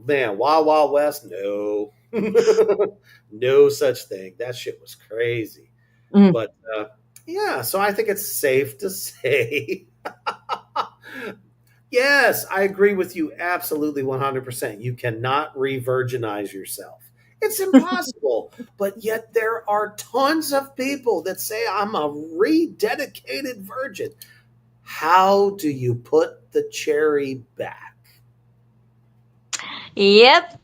man, Wild Wild West, no, no such thing. That shit was crazy. Mm. But yeah, so I think it's safe to say Yes, I agree with you absolutely 100%. You cannot re-virginize yourself. It's impossible. But yet there are tons of people that say I'm a rededicated virgin. How do you put the cherry back? Yep.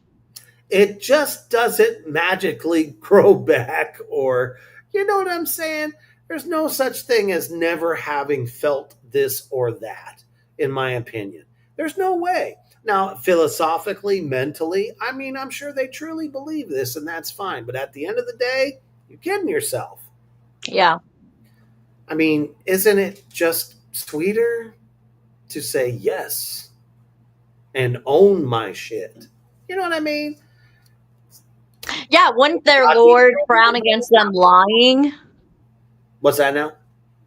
It just doesn't magically grow back, or you know what I'm saying? There's no such thing as never having felt this or that, in my opinion. There's no way. Now, philosophically, mentally, I mean, I'm sure they truly believe this, and that's fine. But at the end of the day, you're kidding yourself. Yeah. I mean, isn't it just sweeter to say yes and own my shit? You know what I mean? Yeah, wouldn't their Lord frown against them lying? What's that now?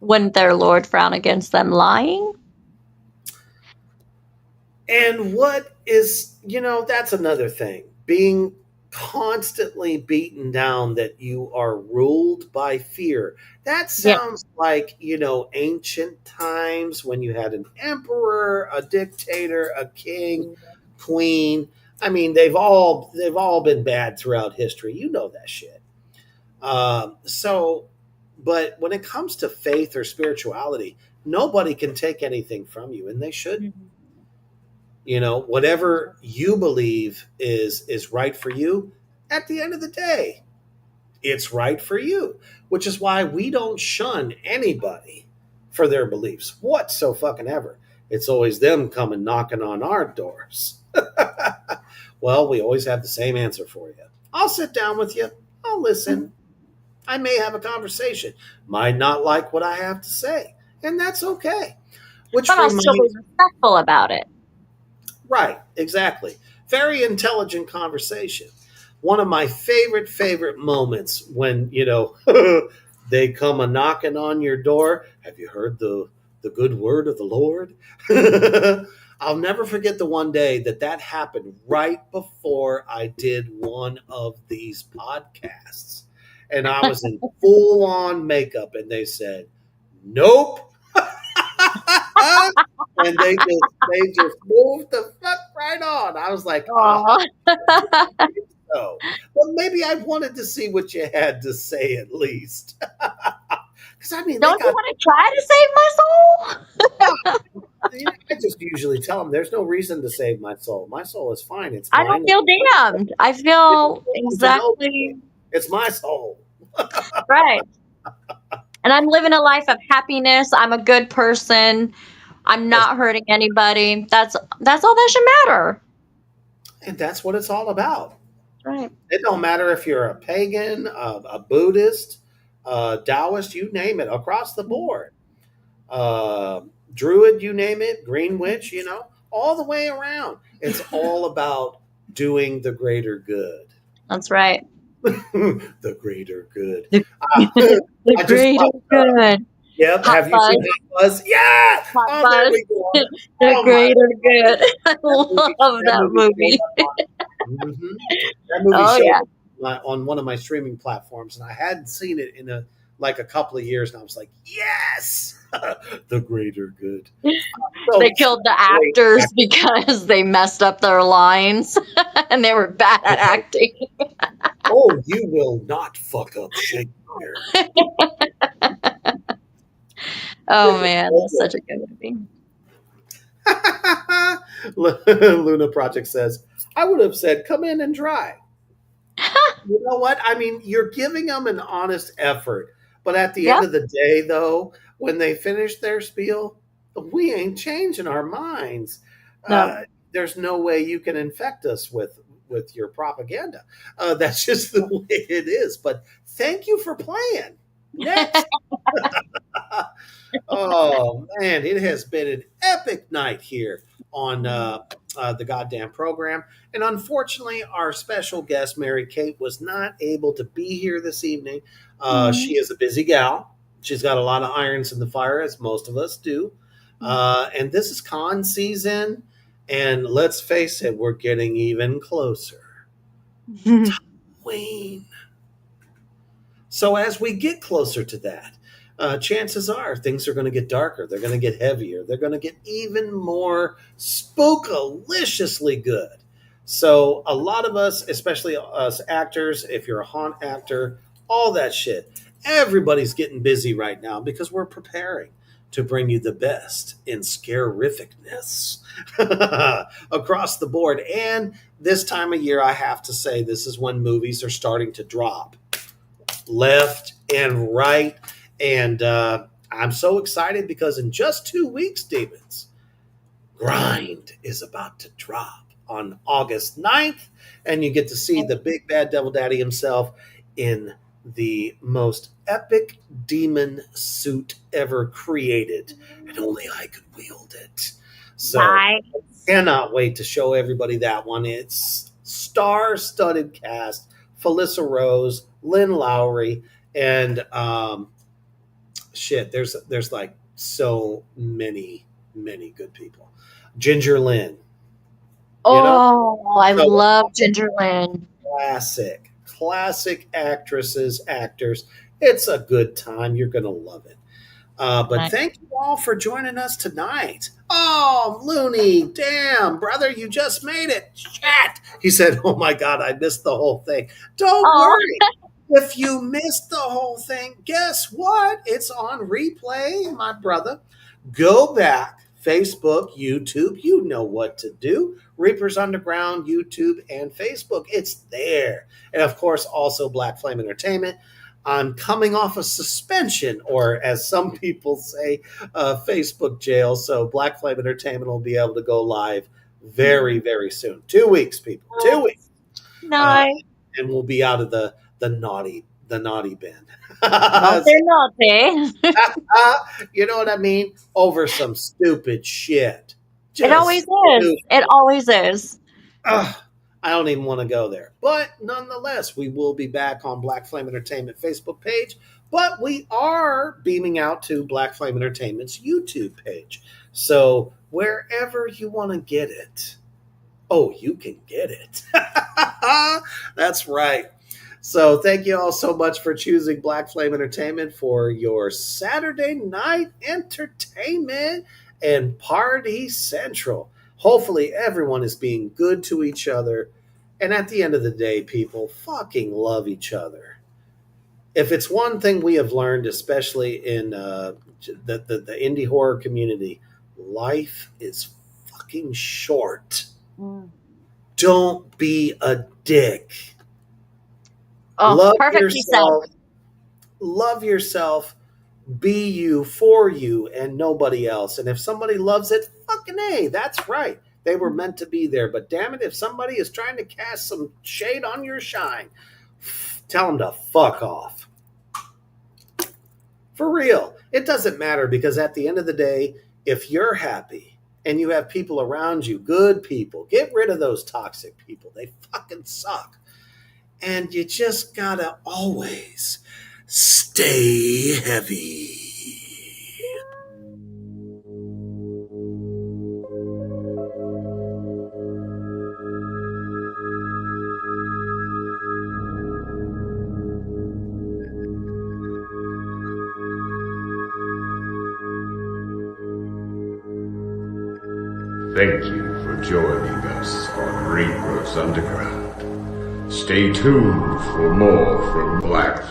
Wouldn't their Lord frown against them lying? And what is, that's another thing. Being constantly beaten down that you are ruled by fear. That Yeah. sounds like, ancient times when you had an emperor, a dictator, a king, queen. I mean, they've all been bad throughout history. You know that shit. So, but when it comes to faith or spirituality, nobody can take anything from you, and they shouldn't. Whatever you believe is right for you, at the end of the day, it's right for you, which is why we don't shun anybody for their beliefs whatso fucking ever. It's always them coming knocking on our doors. Well, we always have the same answer for you. I'll sit down with you. I'll listen. I may have a conversation. Might not like what I have to say, and that's okay. Which But I'll still be reminds respectful about it. Right, exactly. Very intelligent conversation. One of my favorite moments when, they come a knocking on your door. Have you heard the good word of the Lord? I'll never forget the one day that happened right before I did one of these podcasts. And I was in full on makeup, and they said, "Nope." And they just moved the fuck right on. I was like, Aw. so. But maybe I wanted to see what you had to say at least. Because I mean, they Don't you got. want to try to save my soul? I just usually tell them there's no reason to save my soul. My soul is fine. It's I mine. don't feel damned. I feel To know exactly it's my soul. right. And I'm living a life of happiness. I'm a good person. I'm not hurting anybody. That's all that should matter. And that's what it's all about. Right. It don't matter if you're a pagan, a Buddhist, Taoist, you name it, across the board. Druid, you name it, Green Witch, all the way around. It's all about doing the greater good. That's right. The greater good. The, I the just greater watched, good. yep. Hot Have you Buzz. seen Hot Buzz? Yeah. Hot Oh, there Buzz. we go. The Oh my! greater good. I love That that movie showed movie. up that movie Oh showed yeah. up on one of my streaming platforms, and I hadn't seen it in a couple of years, and I was like, yes, the greater good. So They killed the great. actors because they messed up their lines and they were bad at acting. Oh, you will not fuck up Shakespeare. Oh man, that's such a good movie. Luna Project says, I would have said, come in and try. You know what? I mean, you're giving them an honest effort. But at the end Yep. of the day, though, when they finish their spiel, we ain't changing our minds. No. There's no way you can infect us with your propaganda. That's just the way it is. But thank you for playing. Next. Oh man, it has been an epic night here on the goddamn program. And unfortunately, our special guest, Mary Kate, was not able to be here this evening. She is a busy gal. She's got a lot of irons in the fire, as most of us do. And this is con season. And let's face it, we're getting even closer. Halloween. So as we get closer to that, chances are things are going to get darker. They're going to get heavier. They're going to get even more spookaliciously good. So a lot of us, especially us actors, if you're a haunt actor, all that shit, everybody's getting busy right now because we're preparing to bring you the best in scarificness across the board. And this time of year, I have to say, this is when movies are starting to drop left and right. And I'm so excited because in just 2 weeks, Demons, Grind is about to drop on August 9th. And you get to see the big bad devil daddy himself in the most epic demon suit ever created. And only I could wield it. So Nice. cannot wait to show everybody that one. It's star-studded cast. Felissa Rose, Lynn Lowry, and there's like so many good people. Ginger Lynn. Oh, I So- love Ginger Lynn. Classic actresses, actors. It's a good time. You're going to love it. But Nice. thank you all for joining us tonight. Oh, Looney, damn, brother, you just made it. Shit. He said, oh my God, I missed the whole thing. Don't Oh. worry. If you missed the whole thing, guess what? It's on replay, my brother. Go back, Facebook, YouTube. You know what to do. Reapers Underground, YouTube, and Facebook. It's there. And of course, also Black Flame Entertainment. I'm coming off a suspension, or as some people say, Facebook jail. So Black Flame Entertainment will be able to go live very, very soon. 2 weeks, people. 2 weeks. Nice. And we'll be out of the naughty bin. Not they're naughty. You know what I mean? Over some stupid shit. It always is. It always is. I don't even want to go there. But nonetheless, we will be back on Black Flame Entertainment Facebook page. But we are beaming out to Black Flame Entertainment's YouTube page. So wherever you want to get it, you can get it. That's right. So thank you all so much for choosing Black Flame Entertainment for your Saturday night entertainment and party central. Hopefully everyone is being good to each other. And at the end of the day, people, fucking love each other. If it's one thing we have learned, especially in the indie horror community, life is fucking short. Don't be a dick. Oh, Love perfectly yourself. said. Love yourself. Be you, for you, and nobody else. And if somebody loves it, fucking A, that's right. They were meant to be there. But damn it, if somebody is trying to cast some shade on your shine, tell them to fuck off. For real. It doesn't matter, because at the end of the day, if you're happy and you have people around you, good people, get rid of those toxic people. They fucking suck. And you just gotta always stay heavy. Thank you for joining us on Reapers Underground. Stay tuned for more from Black